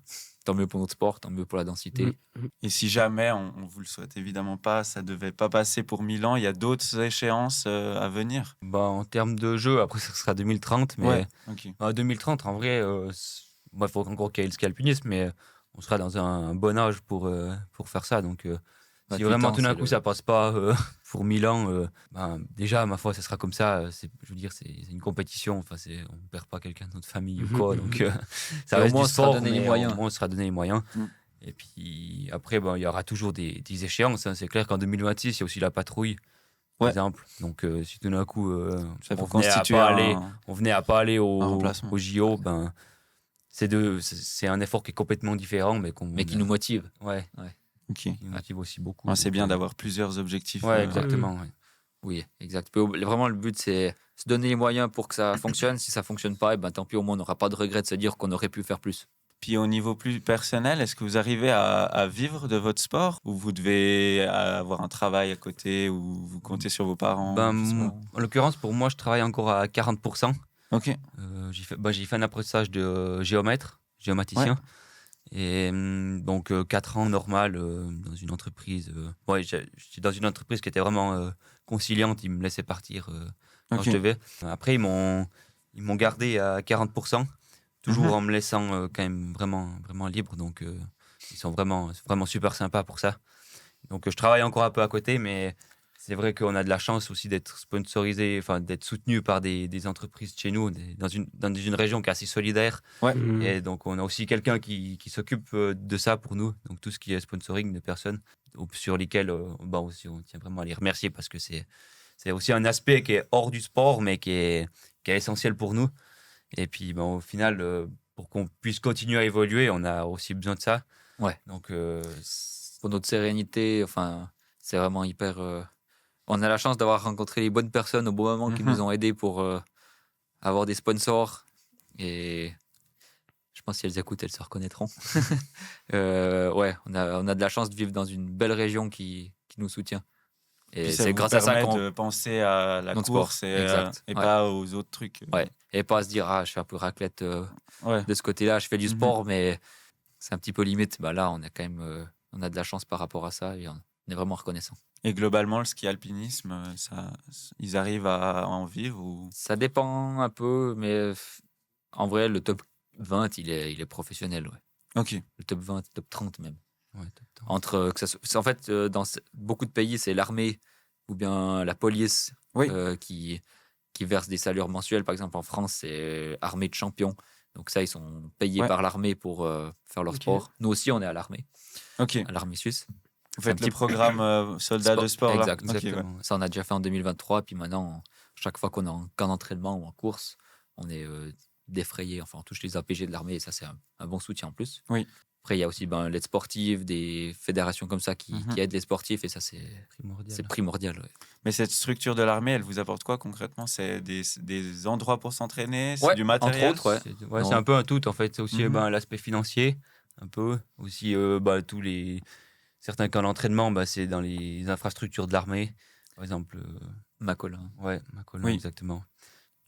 Speaker 3: Tant mieux pour notre sport, tant mieux pour la densité.
Speaker 1: Et si jamais, on vous le souhaite évidemment pas, ça devait pas passer pour Milan, il y a d'autres échéances à venir.
Speaker 4: Bah, en termes de jeu, après, ça sera 2030. Mais
Speaker 1: Ouais, ok.
Speaker 4: 2030, en vrai, il faut encore qu'il y ait le ski alpinisme, mais on sera dans un bon âge pour faire ça. Donc, si
Speaker 3: 28
Speaker 4: vraiment
Speaker 3: ans,
Speaker 4: tout d'un
Speaker 3: c'est
Speaker 4: coup
Speaker 3: le-
Speaker 4: ça passe pas pour Milan, déjà, ma foi, ça sera comme ça. Je veux dire, c'est une compétition. Enfin, on ne perd pas quelqu'un de notre famille ou quoi. Donc, ça
Speaker 3: Et au
Speaker 4: reste
Speaker 3: moins,
Speaker 4: du
Speaker 3: on se sera
Speaker 4: sport,
Speaker 3: donné les
Speaker 4: mais
Speaker 3: moyens.
Speaker 4: au moins, on sera donné les moyens.
Speaker 1: Mm.
Speaker 4: Et puis après, il y aura toujours des échéances. Hein. C'est clair qu'en 2026, il y a aussi la patrouille, par
Speaker 1: Ouais.
Speaker 4: exemple. Donc, si tout d'un coup,
Speaker 1: Ça peut
Speaker 4: on venait à
Speaker 1: constituer
Speaker 4: pas aller,
Speaker 1: un...
Speaker 4: on venait à pas aller
Speaker 1: Un
Speaker 4: au
Speaker 1: remplacement.
Speaker 4: JO, c'est un effort qui est complètement différent, mais
Speaker 3: qui nous motive.
Speaker 4: ouais,
Speaker 1: Ok.
Speaker 4: qui nous motive aussi beaucoup.
Speaker 1: Ouais, c'est
Speaker 4: Donc,
Speaker 1: bien d'avoir plusieurs objectifs.
Speaker 4: Ouais, exactement. ouais.
Speaker 3: Oui, exact. Puis, vraiment, le but, c'est se donner les moyens pour que ça fonctionne. Si ça fonctionne pas, ben, tant pis, au moins, on n'aura pas de regret de se dire qu'on aurait pu faire plus.
Speaker 1: Puis au niveau plus personnel, est-ce que vous arrivez à vivre de votre sport ou vous devez avoir un travail à côté ou vous comptez sur vos parents? Je sais pas.
Speaker 4: En l'occurrence, pour moi, je travaille encore à 40%.
Speaker 1: Ok.
Speaker 4: J'ai fait un apprentissage de géomaticien. Et donc, 4 ans normal dans une entreprise. J'étais dans une entreprise qui était vraiment conciliante. Ils me laissaient partir quand
Speaker 1: Ok.
Speaker 4: je devais. Après, ils m'ont gardé à 40%, toujours
Speaker 1: Mhm.
Speaker 4: en me laissant quand même vraiment, vraiment libre. Donc, ils sont vraiment, vraiment super sympas pour ça. Donc, je travaille encore un peu à côté, mais c'est vrai qu'on a de la chance aussi d'être sponsorisé, enfin d'être soutenu par des entreprises de chez nous, dans une région qui est assez solidaire. Et donc, on a aussi quelqu'un qui s'occupe de ça pour nous. Donc, tout ce qui est sponsoring de personnes sur lesquelles aussi, on tient vraiment à les remercier parce que c'est aussi un aspect qui est hors du sport, mais qui est essentiel pour nous. Et puis, au final, pour qu'on puisse continuer à évoluer, on a aussi besoin de ça.
Speaker 3: Ouais.
Speaker 4: Donc,
Speaker 3: Pour notre sérénité, enfin, c'est vraiment hyper. On a la chance d'avoir rencontré les bonnes personnes au bon moment qui
Speaker 1: Mhm.
Speaker 3: nous ont aidés pour avoir des sponsors. Et je pense que si elles écoutent, elles se reconnaîtront. Ouais, on a de la chance de vivre dans une belle région qui nous soutient. Et
Speaker 1: Puis ça
Speaker 3: c'est
Speaker 1: vous
Speaker 3: grâce à ça
Speaker 1: permet
Speaker 3: qu'on.
Speaker 1: de penser à la
Speaker 3: Notre sport,
Speaker 1: course
Speaker 3: exact.
Speaker 1: et
Speaker 3: Ouais.
Speaker 1: pas aux autres trucs.
Speaker 3: Ouais. Et pas à se dire, je fais un peu raclette
Speaker 1: Ouais.
Speaker 3: de ce côté-là, je fais du
Speaker 1: Mhm.
Speaker 3: sport, mais c'est un petit peu limite. Bah là, on a quand même on a de la chance par rapport à ça. Et on est vraiment reconnaissant.
Speaker 1: Et globalement, le ski alpinisme, ils arrivent à en vivre ou...
Speaker 3: Ça dépend un peu, mais en vrai, le top 20, il est professionnel. Ouais.
Speaker 1: Ok.
Speaker 3: Le top 20, top 30 même.
Speaker 4: Ouais, top 10.
Speaker 3: En fait, dans beaucoup de pays, c'est l'armée ou bien la police
Speaker 1: Oui.
Speaker 3: Qui verse des salaires mensuels. Par exemple, en France, c'est armée de champions. Donc ça, ils sont payés
Speaker 1: Ouais.
Speaker 3: par l'armée pour faire leur sport. Nous aussi, on est à l'armée,
Speaker 1: Ok.
Speaker 3: à l'armée suisse.
Speaker 1: Vous
Speaker 3: C'est un
Speaker 1: faites le
Speaker 3: petit
Speaker 1: programme soldat de sport là.
Speaker 3: Exact.
Speaker 1: Ok, ouais.
Speaker 4: Exactement.
Speaker 3: Ça, on a déjà fait en 2023. Puis maintenant, chaque fois qu'on est en camp d'entraînement ou en course, on est défrayé. Enfin, on touche les APG de l'armée et ça, c'est un bon soutien en plus.
Speaker 1: Oui.
Speaker 3: Après, il y a aussi l'aide sportive, des fédérations comme ça qui aident les sportifs et ça, c'est primordial. Ouais.
Speaker 1: Mais cette structure de l'armée, elle vous apporte quoi concrètement? C'est des endroits pour s'entraîner, c'est
Speaker 3: Ouais,
Speaker 1: du matériel.
Speaker 3: entre autres, ouais.
Speaker 4: C'est un peu un tout en fait. C'est aussi
Speaker 1: Mhm.
Speaker 4: l'aspect financier, un peu. Aussi tous les certains camps d'entraînement, c'est dans les infrastructures de l'armée. Par exemple,
Speaker 3: Macolin.
Speaker 4: Macolin,
Speaker 1: Oui.
Speaker 4: exactement.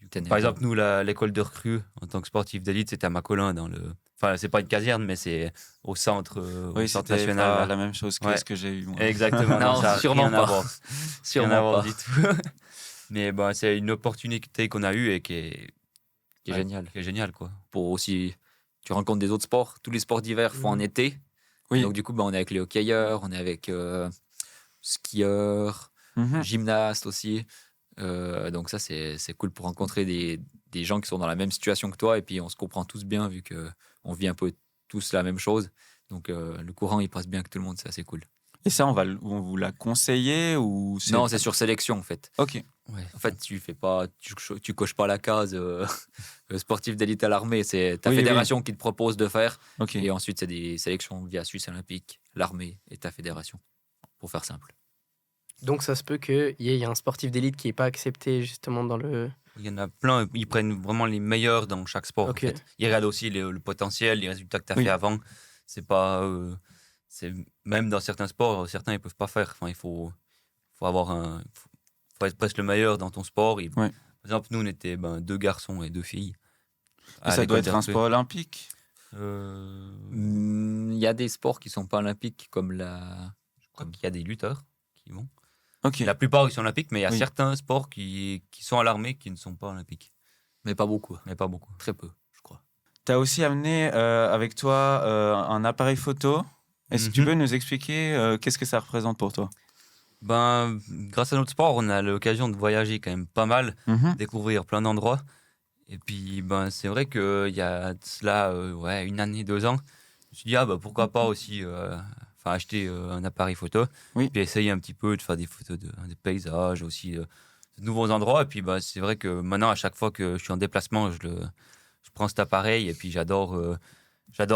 Speaker 3: Ténéré.
Speaker 4: Par exemple, nous, l'école de recrues en tant que sportif d'élite, c'était à Macolin. Enfin, c'est pas une caserne, mais c'est au centre,
Speaker 1: Oui,
Speaker 4: au centre
Speaker 1: c'était
Speaker 4: national.
Speaker 1: pas
Speaker 4: là.
Speaker 1: la même chose que
Speaker 4: Ouais.
Speaker 1: ce que j'ai eu. Moi.
Speaker 4: Exactement.
Speaker 3: Non,
Speaker 4: ça a
Speaker 3: sûrement
Speaker 4: rien à
Speaker 3: pas.
Speaker 4: voir.
Speaker 3: Sûrement
Speaker 4: Rien à voir
Speaker 3: pas.
Speaker 4: du tout. Mais c'est une opportunité qu'on a eue et qui est
Speaker 3: Génial.
Speaker 4: Qui est géniale, quoi.
Speaker 3: Pour aussi, tu rencontres des autres sports. Tous les sports d'hiver font en été.
Speaker 1: Oui.
Speaker 3: Donc du coup, on est avec les hockeyeurs, on est avec skieurs,
Speaker 1: Mhm.
Speaker 3: gymnastes aussi. Donc ça, c'est cool pour rencontrer des gens qui sont dans la même situation que toi. Et puis on se comprend tous bien vu qu'on vit un peu tous la même chose. Donc le courant, il passe bien avec tout le monde. C'est assez cool.
Speaker 1: Et ça, on vous l'a conseillé ou
Speaker 3: Non, c'est sur sélection en fait.
Speaker 1: Ok.
Speaker 4: Ouais.
Speaker 3: En fait, tu coches pas la case sportif d'élite à l'armée. C'est ta
Speaker 1: Oui,
Speaker 3: fédération qui te propose de faire.
Speaker 1: Ok.
Speaker 3: Et ensuite, c'est des sélections via Suisse Olympique, l'armée et ta fédération, pour faire simple.
Speaker 2: Donc ça se peut qu'il y ait un sportif d'élite qui n'est pas accepté justement dans le...
Speaker 4: Il y en a plein, ils prennent vraiment les meilleurs dans chaque sport.
Speaker 2: Ok.
Speaker 4: En fait. Ils regardent aussi le potentiel, les résultats que tu as
Speaker 1: Oui.
Speaker 4: fait avant. C'est pas. Même dans certains sports, certains ils peuvent pas faire. Enfin, il faut faut être presque le meilleur dans ton sport.
Speaker 1: Ouais.
Speaker 4: Par exemple, nous, on était 2 garçons et 2 filles.
Speaker 1: Et ça doit être un sport olympique.
Speaker 3: Il y a des sports qui sont pas olympiques comme
Speaker 4: Je crois qu'il y a des lutteurs qui vont.
Speaker 1: Ok.
Speaker 4: La plupart, ils sont olympiques, mais il y a
Speaker 1: Oui.
Speaker 4: certains sports qui sont à l'armée qui ne sont pas olympiques.
Speaker 3: mais pas beaucoup,
Speaker 4: Mais pas beaucoup.
Speaker 3: très peu, je crois.
Speaker 1: Tu as aussi amené avec toi un appareil photo. Est-ce que tu
Speaker 4: Mhm.
Speaker 1: peux nous expliquer qu'est-ce que ça représente pour toi?
Speaker 4: Grâce à notre sport, on a l'occasion de voyager quand même pas mal,
Speaker 1: Mhm.
Speaker 4: découvrir plein d'endroits. Et puis, c'est vrai qu'il y a de cela 1 année, 2 ans, je me suis dit, pourquoi pas aussi acheter un appareil photo.
Speaker 1: Oui.
Speaker 4: Puis essayer un petit peu de faire des photos des paysages, aussi de nouveaux endroits. Et puis, c'est vrai que maintenant, à chaque fois que je suis en déplacement, je prends cet appareil. Et puis, j'adore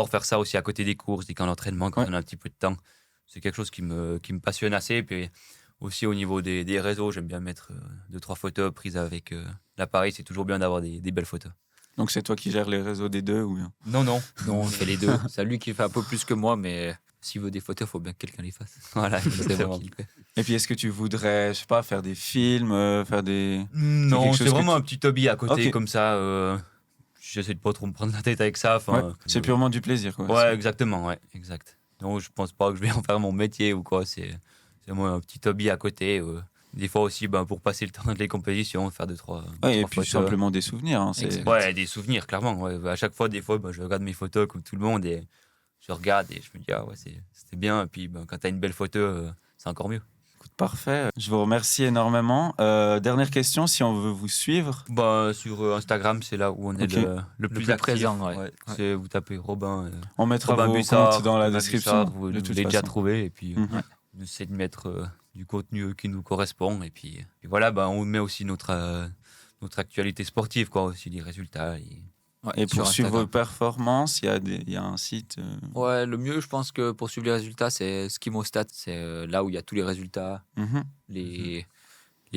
Speaker 4: faire ça aussi à côté des courses, des camps d'entraînement, quand
Speaker 1: Ouais.
Speaker 4: on a un petit peu de temps. C'est quelque chose qui me passionne assez. Et puis aussi au niveau des réseaux, j'aime bien mettre 2-3 photos prises avec l'appareil. C'est toujours bien d'avoir des belles photos.
Speaker 1: Donc c'est toi qui gères les réseaux des deux ou bien?
Speaker 4: Non.
Speaker 3: Non, on fait les deux. C'est lui qui fait un peu plus que moi, mais s'il veut des photos, il faut bien que quelqu'un les fasse.
Speaker 4: Voilà,
Speaker 3: C'est moi
Speaker 4: exactement.
Speaker 3: qui le fais.
Speaker 1: Et puis est-ce que tu voudrais, je sais pas, faire des films, faire des...
Speaker 4: Non,
Speaker 1: quelque
Speaker 4: c'est
Speaker 1: chose que
Speaker 4: vraiment un petit hobby à côté,
Speaker 1: Ok.
Speaker 4: comme ça. J'essaie de pas trop me prendre la tête avec ça.
Speaker 1: Ouais, c'est purement du plaisir, quoi.
Speaker 4: Ouais, exactement, ouais, exact. Donc, je pense pas que je vais en faire mon métier ou quoi. C'est moi un petit hobby à côté. Des fois aussi, pour passer le temps de les compétitions, faire 2-3
Speaker 1: Ouais, et
Speaker 4: trois
Speaker 1: puis
Speaker 4: photos.
Speaker 1: simplement des souvenirs. Hein, c'est...
Speaker 3: Exact.
Speaker 4: Ouais, des souvenirs, clairement. Ouais. À chaque fois, des fois, je regarde mes photos comme tout le monde et je regarde et je me dis, c'était bien. Et puis, quand tu as une belle photo, c'est encore mieux.
Speaker 1: Parfait. Je vous remercie énormément. Dernière question, si on veut vous suivre.
Speaker 4: Sur Instagram, c'est là où on est
Speaker 1: Ok.
Speaker 4: le plus
Speaker 3: plus
Speaker 4: actif.
Speaker 3: présent, ouais.
Speaker 4: Vous tapez Robin.
Speaker 1: On mettra
Speaker 4: Robin
Speaker 1: vos
Speaker 4: Bussard,
Speaker 1: comptes dans la
Speaker 4: Robin
Speaker 1: description.
Speaker 4: Bussard, vous
Speaker 1: de toute
Speaker 4: l'avez déjà
Speaker 1: façon.
Speaker 4: trouvé. Et puis,
Speaker 1: Mhm.
Speaker 4: on essaie de mettre du contenu qui nous correspond. Et puis voilà, on met aussi notre actualité sportive, quoi, aussi les résultats.
Speaker 3: Ouais,
Speaker 1: Et
Speaker 3: sur
Speaker 1: pour suivre
Speaker 3: Instagram.
Speaker 1: vos performances, il y a un site.
Speaker 3: Ouais, le mieux, je pense que pour suivre les résultats, c'est Skimostat. C'est là où il y a tous les résultats,
Speaker 1: Mhm.
Speaker 3: les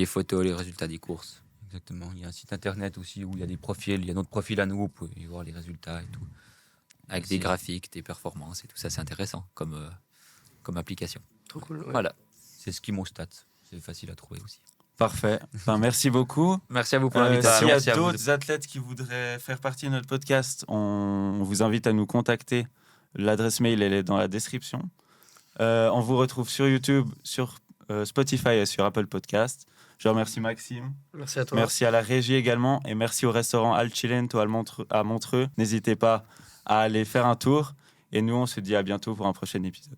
Speaker 3: photos, les résultats des courses.
Speaker 4: Exactement. Il y a un site internet aussi où il y a des profils. Il y a notre profil à nous, vous pouvez y voir les résultats et tout.
Speaker 3: Avec des graphiques, des performances et tout ça, c'est intéressant comme application.
Speaker 2: Trop cool. ouais.
Speaker 3: Voilà.
Speaker 4: C'est Skimostat. C'est facile à trouver aussi.
Speaker 1: Parfait. Merci beaucoup.
Speaker 3: Merci à vous pour
Speaker 1: S'il
Speaker 3: l'invitation.
Speaker 1: y a
Speaker 4: merci à vous.
Speaker 1: d'autres athlètes qui voudraient faire partie de notre podcast, on vous invite à nous contacter. L'adresse mail, elle est dans la description. On vous retrouve sur YouTube, sur Spotify et sur Apple Podcast. Je remercie Maxime.
Speaker 2: Merci à toi.
Speaker 1: Merci à la régie également. Et merci au restaurant Al Cilento à Montreux. N'hésitez pas à aller faire un tour. Et nous, on se dit à bientôt pour un prochain épisode.